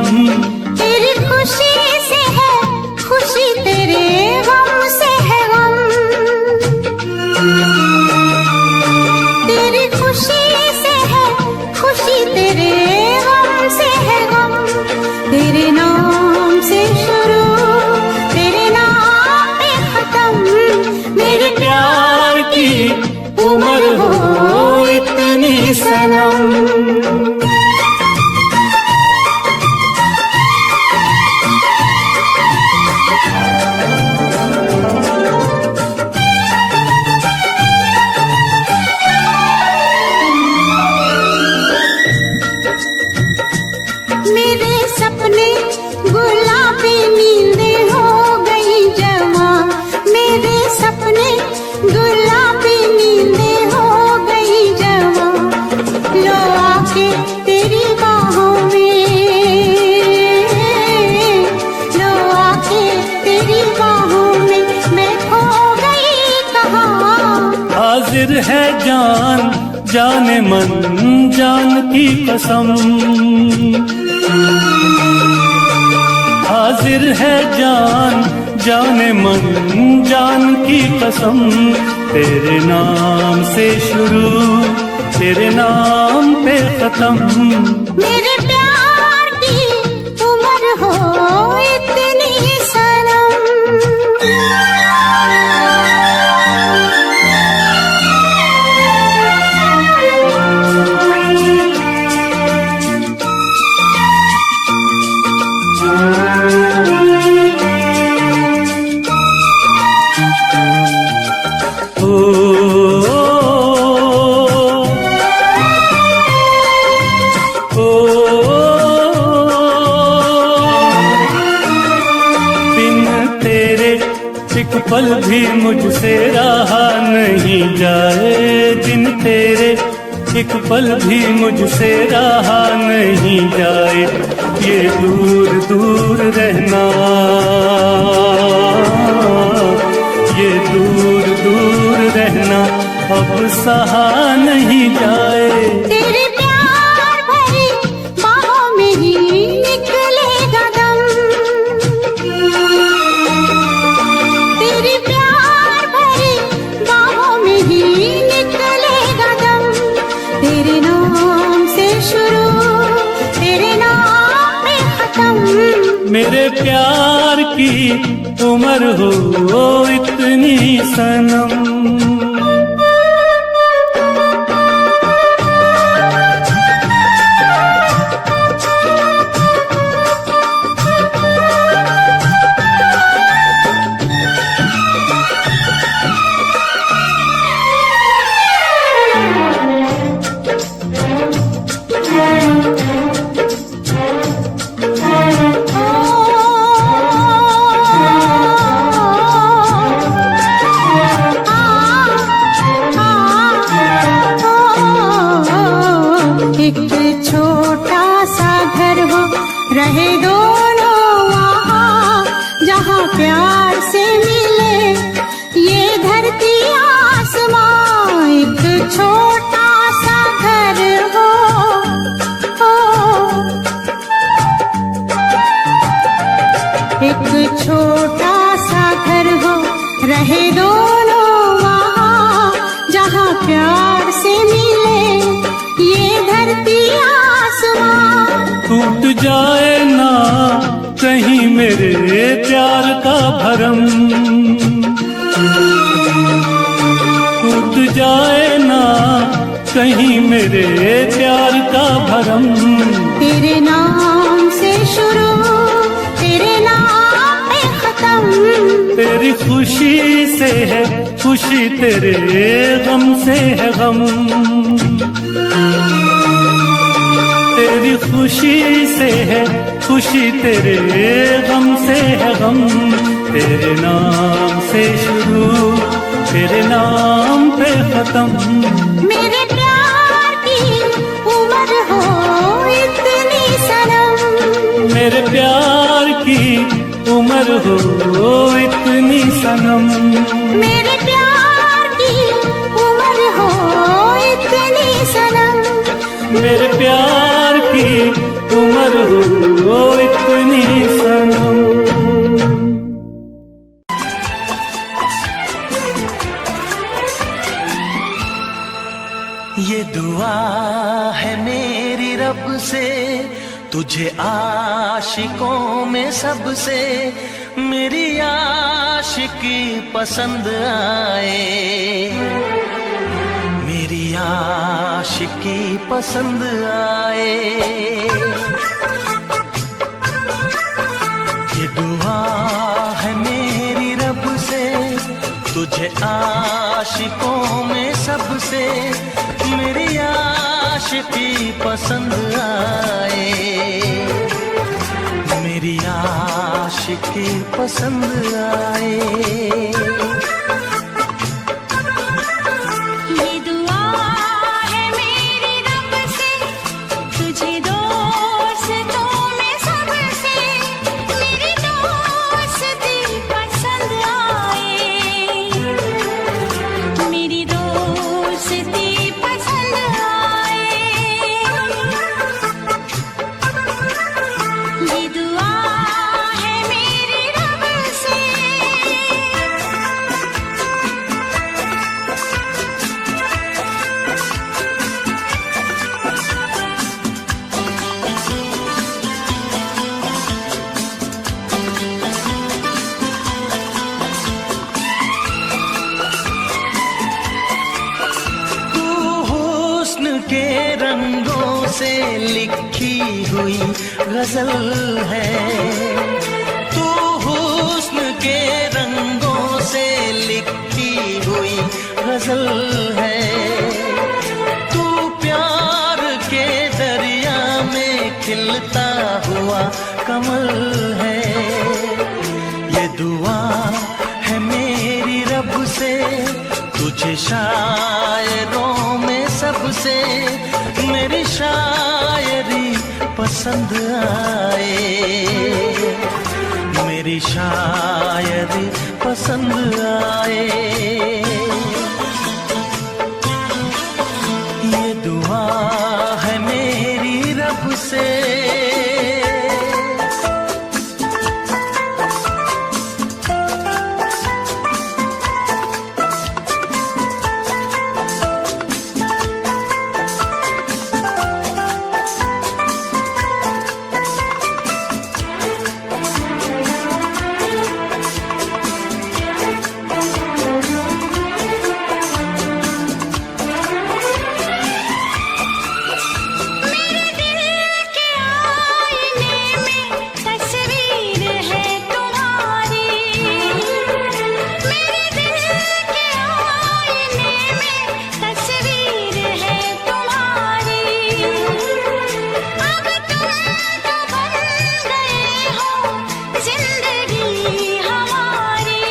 तेरी खुशी से है खुशी, तेरे गम से है गम। तेरी खुशी से है खुशी, तेरे गम से है गम। तेरे नाम से शुरू तेरे नाम पे खत्म। मेरे प्यार की उम्र हो इतनी सनम। मेरे सपने गुलाबी नींदें हो गई जवा। मेरे सपने गुलाबी नींदें हो गई जवा। लो आके तेरी बाहों में, लो आके तेरी बाहों में मैं खो गई कहाँ। हाजिर है जान जाने मन जान की कसम। हाजिर है जान जाने मन जान की कसम। तेरे नाम से शुरू तेरे नाम पे खत्म। मेरे प्यार की उम्र हो इतनी सनम। एक पल भी मुझसे रहा नहीं जाए, दिन तेरे एक पल भी मुझसे रहा नहीं जाए। ये दूर दूर रहना, ये दूर दूर रहना अब सहा नहीं जाए। तेरे प्यार भरी बाहों में ही निकलेगा दम। तेरे प्यार भरी बाहों में ही निकलेगा दम। तेरे नाम से शुरू तेरे नाम में खत्म। मेरे प्यार की उम्र हो इतनी सनम। एक छोटा सा घर हो, रहे दोनों वहाँ जहाँ प्यार से मिले ये धरती आसमां। एक छोटा सा घर हो, एक छोटा सा घर हो, रहे दोनों वहाँ जहाँ प्यार से मिले ये धरती आसमां। टूट जाए ना कहीं मेरे प्यार का भरम, टूट जाए ना कहीं मेरे प्यार का भरम। तेरे नाम से शुरू तेरे नाम पे खत्म। तेरी खुशी से है खुशी, तेरे गम से है गम। तेरी खुशी से है खुशी, तेरे गम से है गम। तेरे नाम से शुरू तेरे नाम पे खत्म। मेरे प्यार की उम्र हो इतनी सनम। मेरे प्यार की उम्र हो इतनी सनम। मेरे प्यार ये दुआ है मेरी रब से, तुझे आशिकों में सबसे मेरी आशिकी पसंद आए, मेरी आशिकी पसंद आए। ये दुआ है मेरी रब से, तुझे आशिकों में सबसे मेरी आशिकी पसंद आए, मेरी आशिकी पसंद आए। ये दुआ है मेरी रब से, तुझे दोस्तों में सबसे मेरी दोस्ती पसंद आए, मेरी दोस्ती पसंद आए। ये दुआ है मेरी रब से। तू हुस्न के रंगों से लिखी हुई गजल है, तू हुस्न के रंगों से लिखी हुई गजल है, तू प्यार के दरिया में खिलता हुआ कमल है। ये दुआ है मेरी रब से, तुझे शायरों में सबसे मेरी शायरी पसंद आए, मेरी शायरी पसंद आए। ये दुआ है मेरी रब से। मेरे दिल के आईने में तस्वीर है तुम्हारी, मेरे दिल के आईने में तस्वीर है तुम्हारी। अब तुम तो बन गए हो जिंदगी हमारी।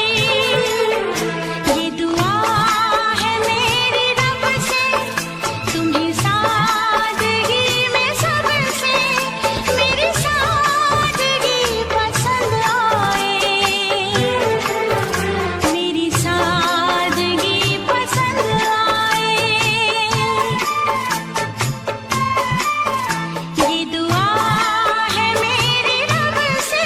ये दुआ है मेरी रब से, तुम्हें सादगी में सबसे मेरी सादगी पसंद आए, मेरी सादगी पसंद आए। ये दुआ है मेरी रब से।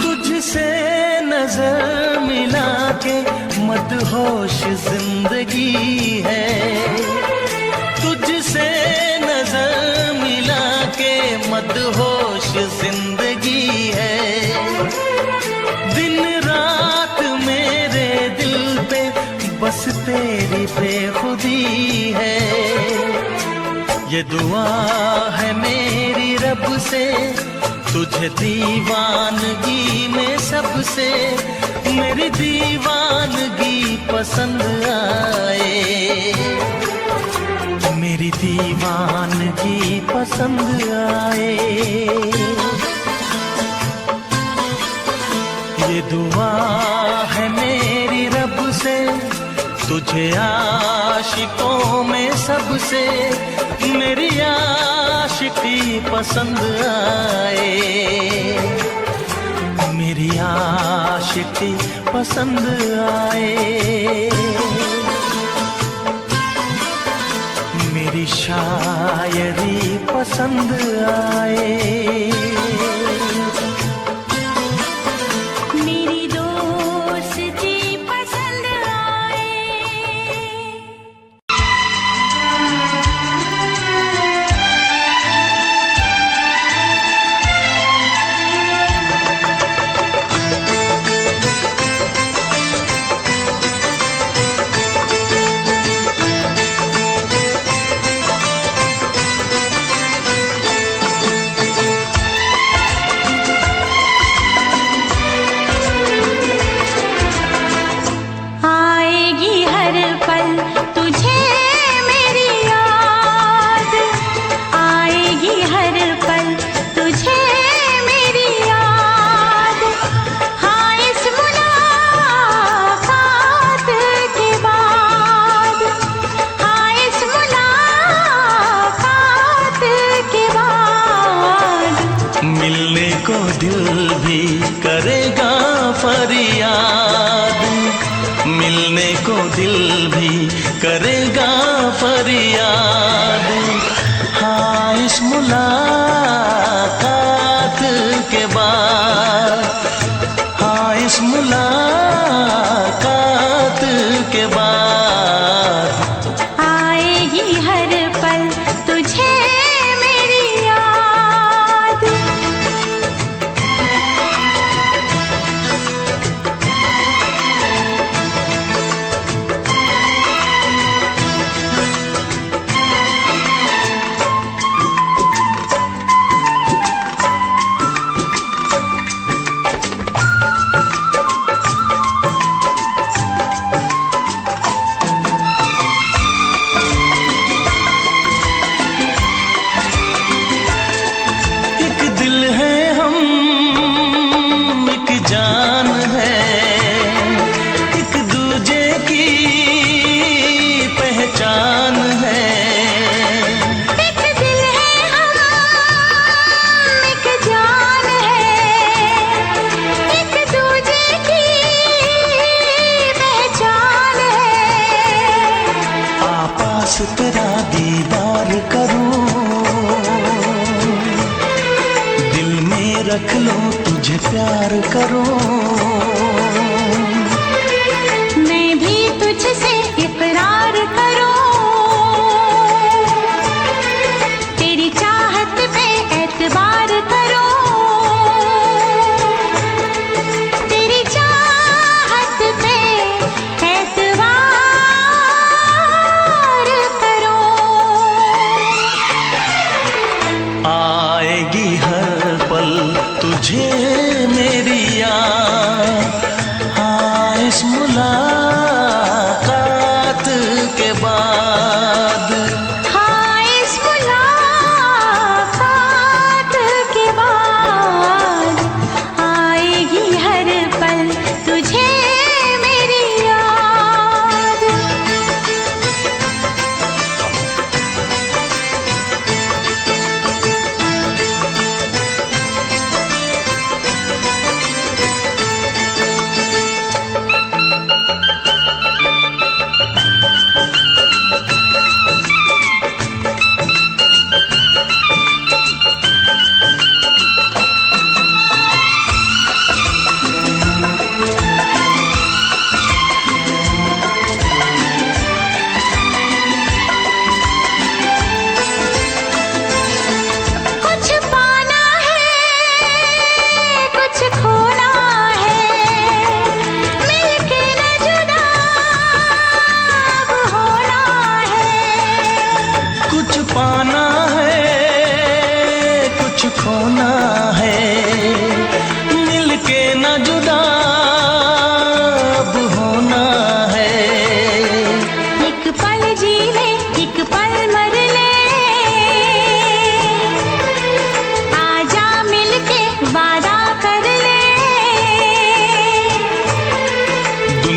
तुझसे नजर मिला के मदहोश जिंदगी है, तुझसे नजर मिला के मदहोश जिंदगी है। दिन रात मेरे दिल पे बस तेरी बेखुदी है। ये दुआ है मेरी रब से, तुझे दीवानगी में सबसे मेरी दीवानगी पसंद आए, मेरी दीवानगी पसंद आए। ये दुआ है मेरी रब से, तुझे आशिकों में सबसे मेरी आशिकी पसंद आए, मेरी आशिकी पसंद आए, मेरी शायरी पसंद आए, मेरी दोस्ती पसंद आए। आएगी हर पल तुझे मेरी याद, आएगी हर पल तुझे मेरी याद। हाँ इस मुलाकात के बाद, हाँ इस मुलाकात के बाद मिलने को दिल भी करेगा फरियाद, मिलने को दिल भी करेगा फरियाद। हाँ इस मुलाकात के बाद, हाँ इस मुलाकात के बाद आएगी हर पल तुझे मेरी याद। एक दिल है हम, एक जान है, एक दूजे की पहचान है। एक दिल है हम, एक जान है, एक दूजे की पहचान है। आपास तेरा दीदार करूं, दिल में रख लो तुझे प्यार करूं, मैं भी तुझसे इकरार करूं, तेरी चाहत पे एतबार करूं, तेरी चाहत पे एतबार करूं। आएगी हर पल तुझे मेरी याद। हाँ इस मुलाकात के बाद, हाँ इस मुलाकात के बाद आएगी हर पल तुझे मेरी याद।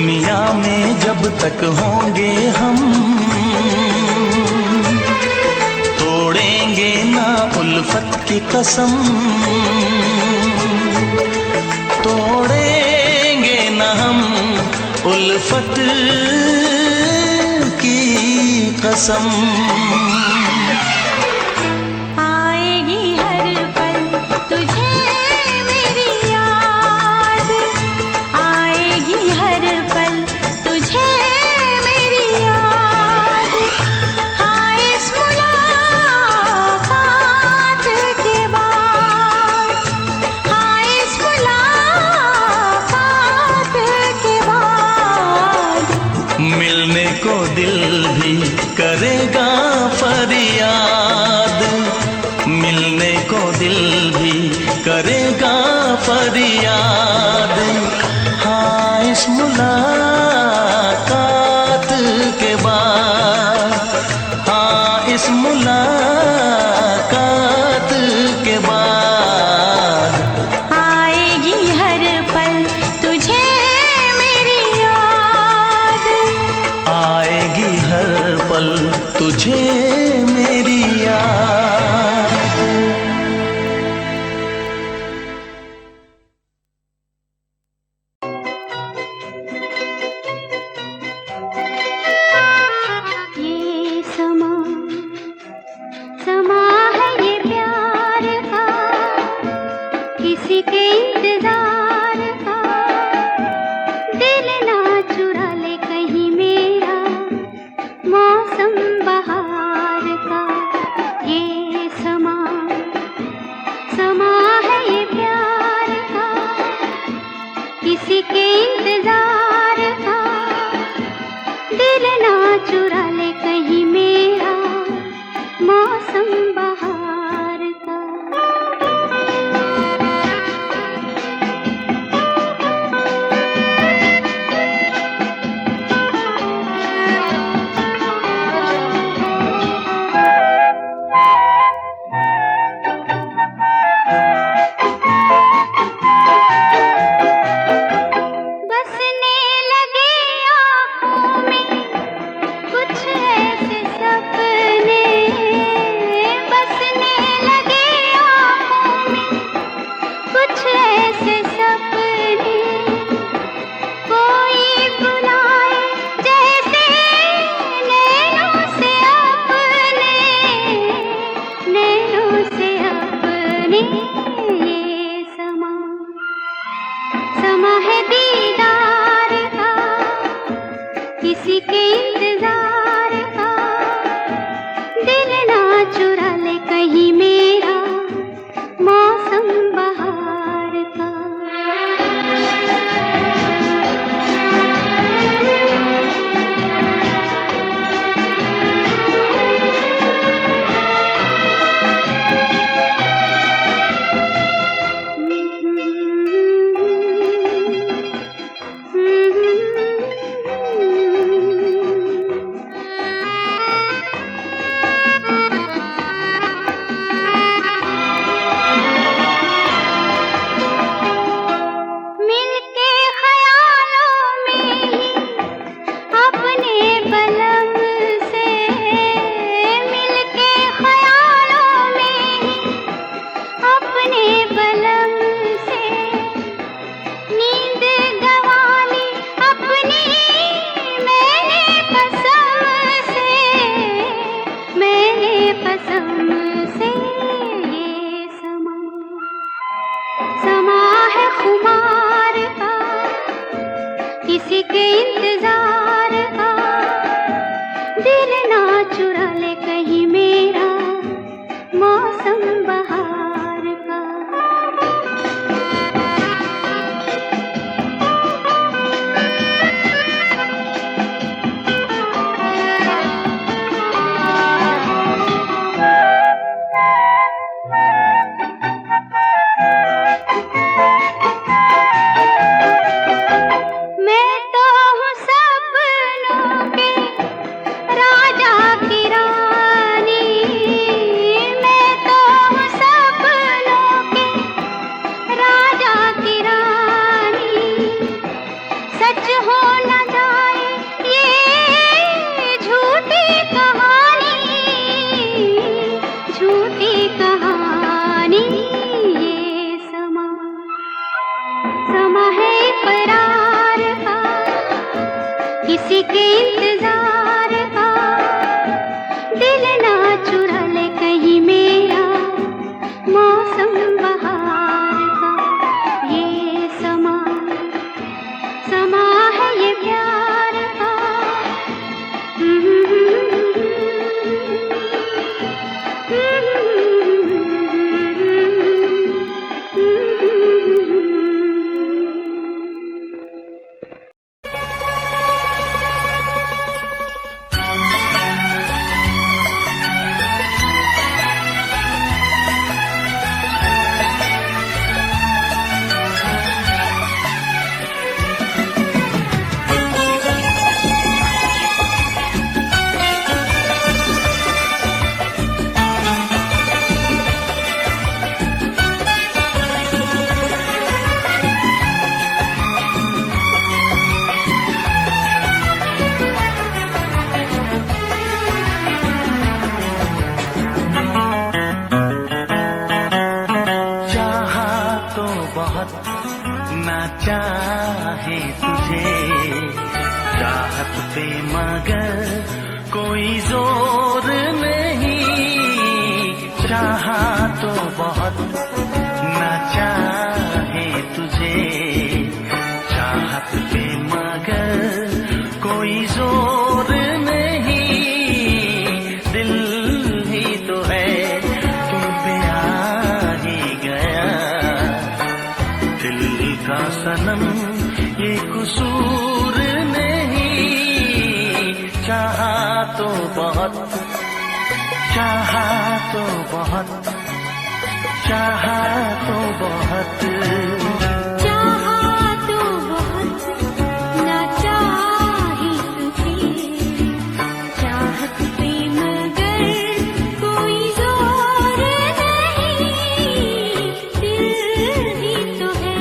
दुनिया में जब तक होंगे हम, तोड़ेंगे ना उल्फत की कसम, तोड़ेंगे ना हम उल्फत की कसम। आएगी हर पल तुझे मेरी याद, आएगी हर पल तुझे मेरी याद। हाँ इस मुलाकात के बाद, हाँ इस मुलाकात के बाद, मिलने को दिल भी करेगा फरियाद, मिलने को दिल भी करेगा फरियाद। हाँ इस मुलाकात के बाद, हाँ इस मुलाकात के बाद, आएगी हर पल तुझे मेरी याद, आएगी हर पल तुझे मेरी याद। ये समा समा है ये प्यार का, किसी के इंतजार का। दिल ना चुरा ले कहीं मेरा, मौसम बहार का। ये समा समा है ये प्यार का, किसी के इंतजार का। दिल ना चुरा ले कहीं मेरा, मौसम बहार का। बसने लगे आँखों में कुछ ऐसे सपने, बसने लगे आँखों में कुछ ऐसे सपने। कोई बुलाए जैसे नैनों से अपने, नैनों से अपने। ये समा समा है दीदार का, किसी के इंतजार का। दिल ना चुरा ले कहीं मेरा, मौसम बहार का। मिलके ख्यालों में ही अपने बलम से, मिलके ख्यालों में ही अपने बलम से। नींद गंवाली अपनी मैंने कसम से, मैंने कसम से। ये समा समा है खुमार का, किसी के इंतजार का। दिल ना चुरा ले कहीं मेरा, मौसम बहार का। मैं तो हूँ सपनों के राजा की रानी, मैं तो हूँ किसी के इंतजार का दिल ना चुरा ले कहीं मेरा मौसम बहार का। ये समा समा है ये प्यार का। ना चाहे तुझे चाहत पे मगर कोई जोर नहीं। चाहा तो बहुत ना चाहे तुझे चाहत पे मगर कोई जोर नहीं। दिल ही तो है तुम पे आ ही गया दिल का सनम ये कसूर नहीं। चाहा तो बहुत चाहा तो बहुत चाहा तो बहुत चाहा तो बहुत ना चाही तुझे चाहत पे मगर कोई जोर नहीं। दिल ही तो है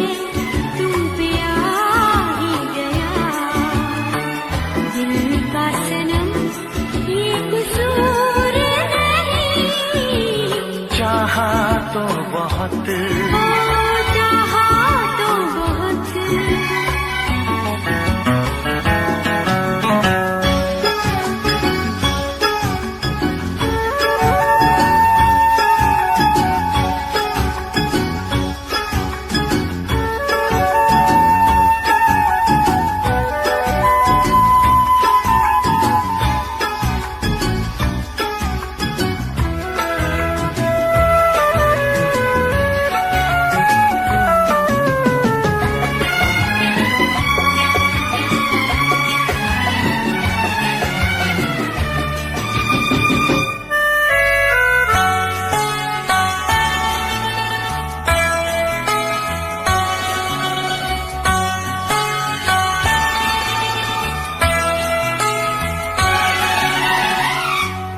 तुम पे आ ही गया दिल का सनम ये कसूर नहीं। चाहा तो बहुत चाहा तो बहुत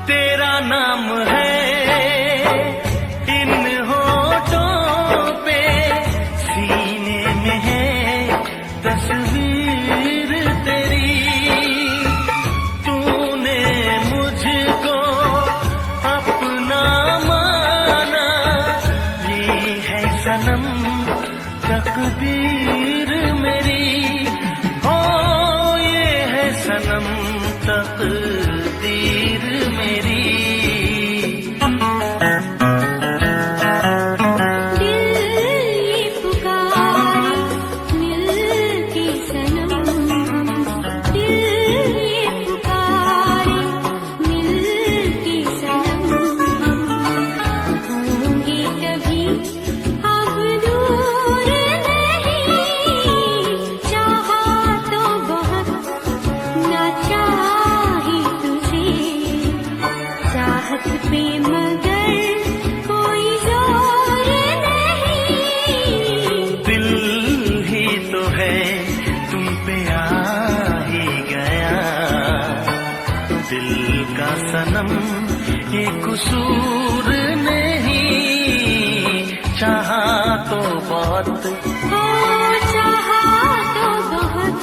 तेरा नाम है इन होठों पे सीने में है तस्वीर तेरी। तूने मुझको अपना माना ये है सनम तकदीर मेरी। हो ये है सनम तकदीर मेरी। दिल ये पुकारे मिल के सनम दिल ये पुकारे मिल के सनम होंगे कभी अब दूर नहीं। चाहा तो बहुत ना चाही तुझे चाहत पे मगर कोई जोर नहीं। दिल ही तो है तुम पे आ ही गया दिल का सनम ये कसूर नहीं। चाहा तो बहुत चाहा तो बहुत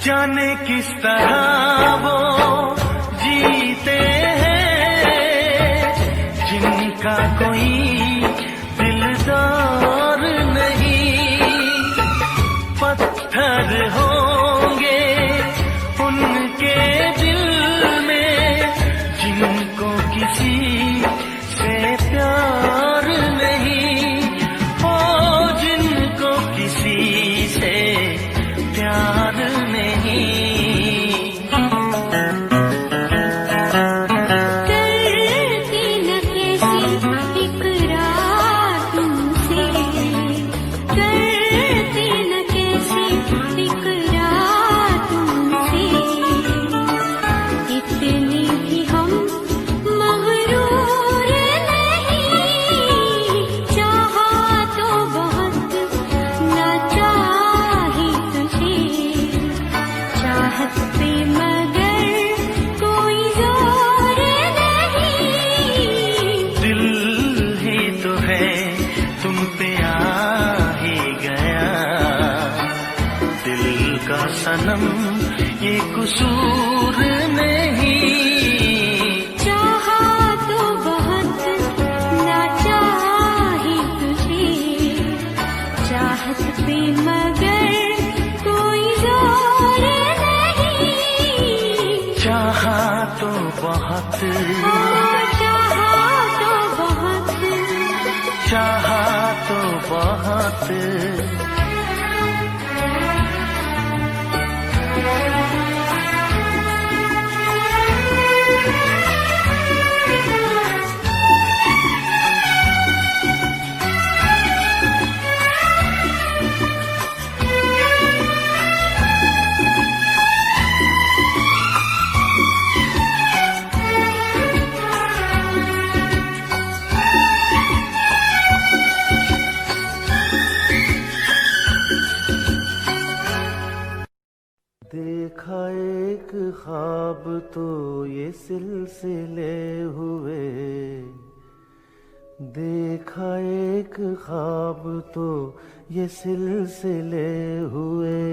जाने किस तरह वो जीते हैं जिनका कोई दिलदार नहीं। पत्थर होंगे उनके दिल में जिनको किसी से प्यार नहीं। ओ जिनको किसी से प्यार नहीं। करती न कैसी इकरार तुमसे, करती न कैसी इकरार तुमसे। इतने भी हम मगरूर नहीं, चाहा तो बहुत न चाहे तुझे। चाहत पे मगर कोई जोर नहीं। दिल ही तो है तुम पे आ ही गया। दिल का सनम ये कसूर नहीं। चाहा तो बहुत न चाहे तुझे। चाहत पे मगर कोई जोर नहीं। चाहा तो बहुत, चाहा तो बहुत। चाहा तो बहुत। देखा एक ख्वाब तो ये सिलसिले हुए। देखा एक ख्वाब तो ये सिलसिले हुए।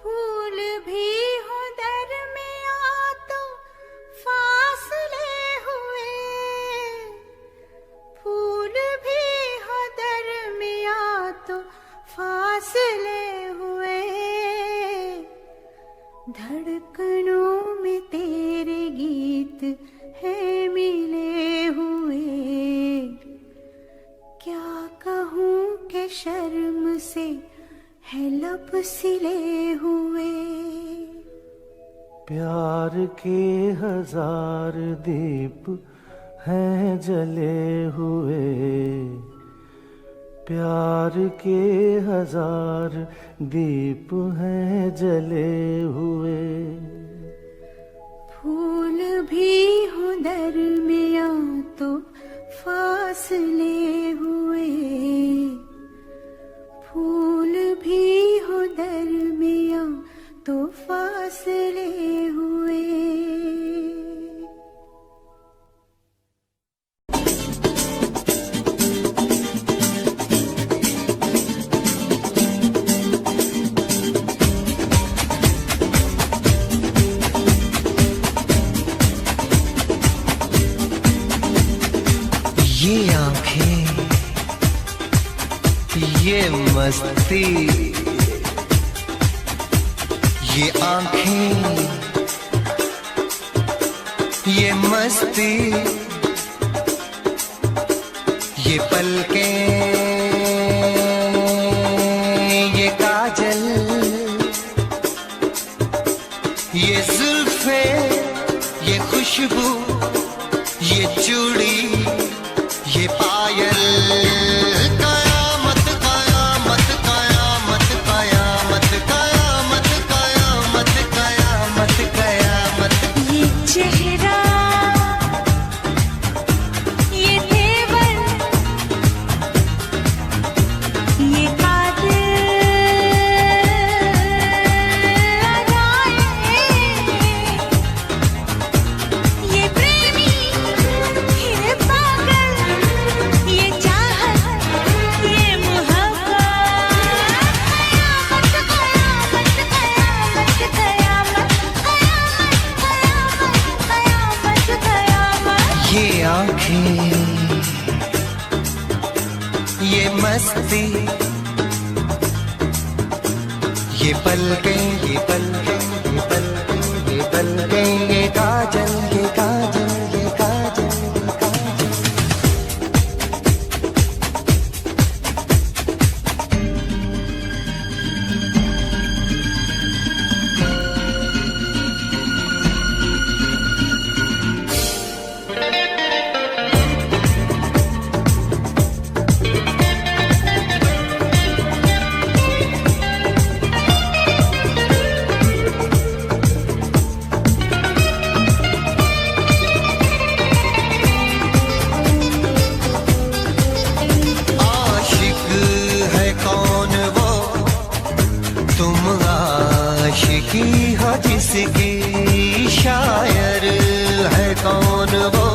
फूल भी हो दरमियां तो फासले हुए। फूल भी हो दरमियां तो फासले हुए। धड़कनों में तेरे गीत है मिले हुए। क्या कहूँ कि शर्म से है लब सिले हुए। प्यार के हजार दीप हैं जले हुए। प्यार के हजार दीप हैं जले हुए। फूल भी हो दरमियां तो फासले हुए। फूल भी हो दरमियां तो फासले हुए। ये आंखें, ये मस्ती, ये आंखें, ये मस्ती, ये पलकें, ये काजल, ये जुल्फे, ये खुशबू, ये चूड़ी, ये पायल। कयामत कयामत कयामत कयामत कयामत कयामत कयामत कयामत। ये चेहरा, ये तेवर, ये कातिल अदाएं, ये प्रेम ये पलकें ये पलकें ये पलकें ये पलकें ये काजल ये काजल ये काजल ये काजल। आशिक है कौन वो तुम आशिकी हो जिसकी, शायर है कौन वो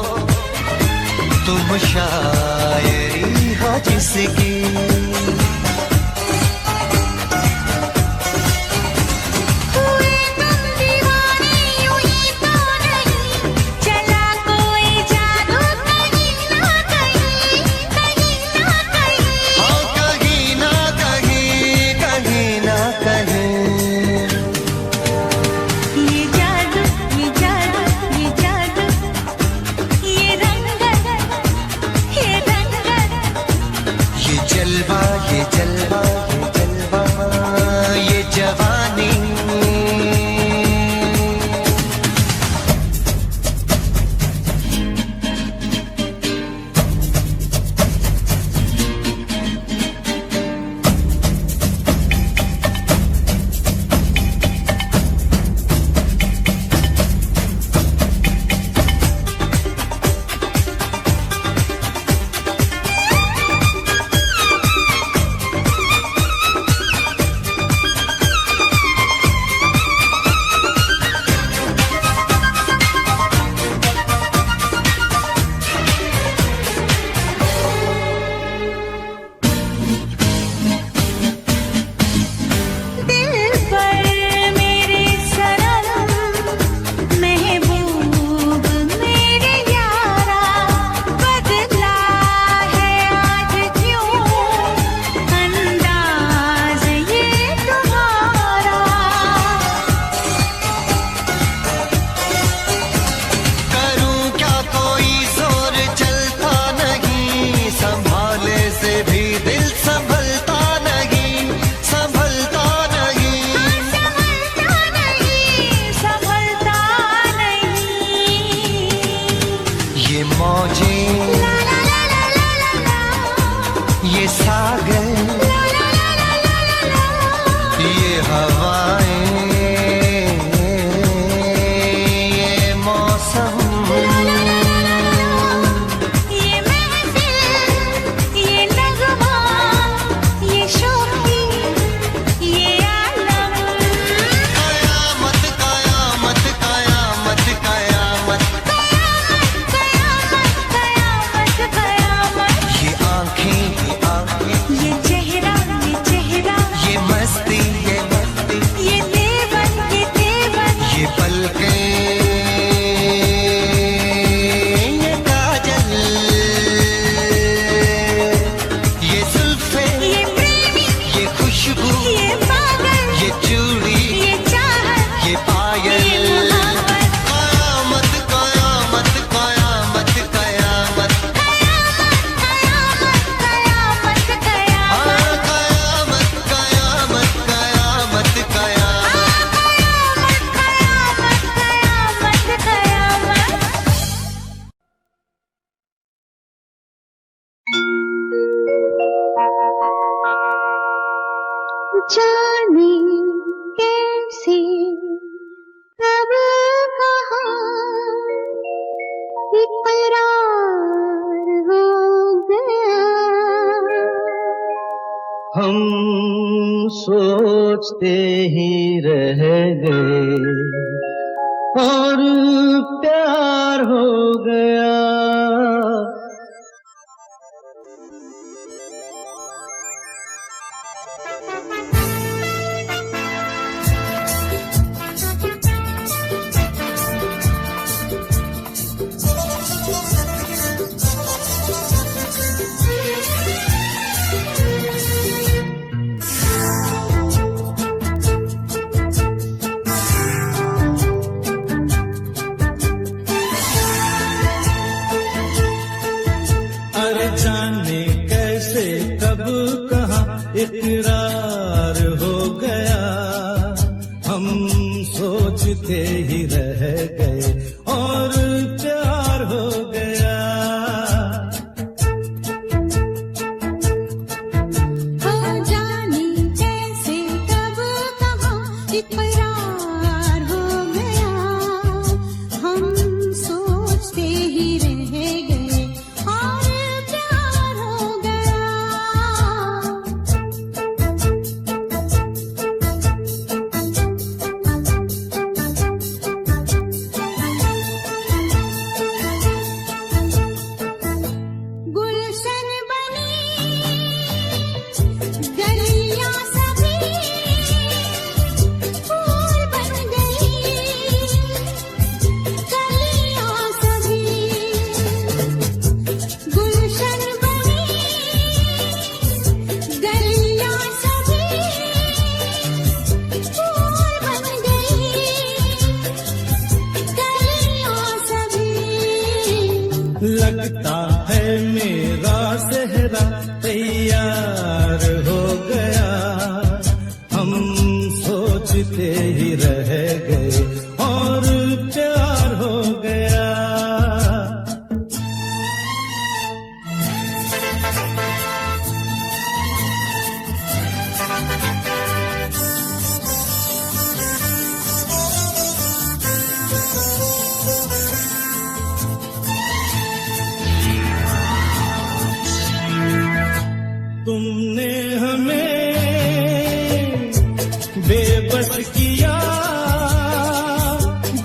तुम शायरी हो जिसकी। हुए तुम दीवाने यूं ही तो नहीं, चला कोई जादू कहीं ना कहीं, कहीं ना कहीं। हाँ कहीं ना कहीं कहीं ना कहीं। ये जादू ये जादू ये जादू, ये रंगत ये रंगत, ये जलवा ये जलवा ये जलवा ये जवानी। दिल पर मेरे सनम, महबूब मेरे यारा, बदला है आज क्यों अंदाज ये तुम्हारा। करूं क्या कोई जोर चलता नहीं, संभाले से भी दिल संभलता नहीं, संभलता नहीं। संभलता नहीं संभलता नहीं। ये मौजें ला ला ला ला ला ला ला, ये सागर ला ला ला ला ला ला ला। ये हवाएं ये मौसम ये महफिल ये नगमा ये शोखी ये आलम। कयामत कयामत कयामत कयामत। कयामत कयामत कयामत। ये आंखें ये चेहरा ये मस्ती ये मस्ती। ये देवन ये पलकें ये काजल ये जुल्फे ये प्रेमी ये खुशबू ये पागल ये चूड़ी ये चाहत ये पायल। ये मोहब्बत। कयामत कयामत कयामत कयामत। कयामत कयामत हाँ कयामत कयामत कयामत कयामत। कयामत कयामत। जाने कैसे कब कहाँ इकरार हो गया। हम सोचते ही रह गए और प्यार हो गया। इकरार हो गया, हम सोचते ही रह गए और प्यार हो गया। गुलशन बनी गलियां सभी फूल बन गई, गलियां सभी गुलशन बनी गलियां सभी फूल बन गई, गलियां सभी। लगता है मेरा सेहरा तैयार हो गया, हम सोचते ही रह गए और प्यार हो गया। तुमने हमें बेबस किया,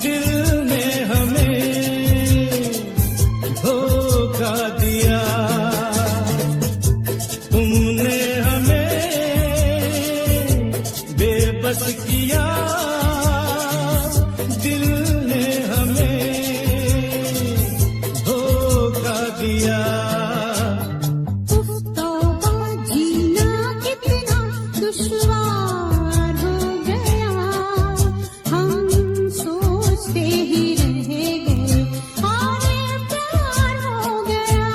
दिल ने हमें धोखा दिया। तुमने हमें बेबस किया, दिल ने हमें धोखा दिया। तौबा जीना कितना दुश्वार हो गया, हम सोचते ही रह गए और प्यार हो गया।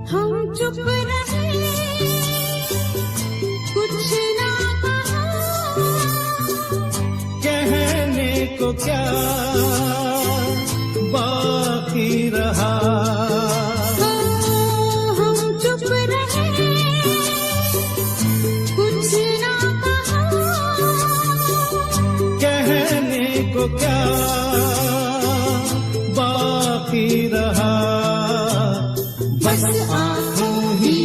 हम चुप रहे, कुछ ना कहा, कहने को क्या बाकी रहा। हम चुप रहे, कुछ ना कहा, कहने को क्या बाकी रहा। बस आँखों ही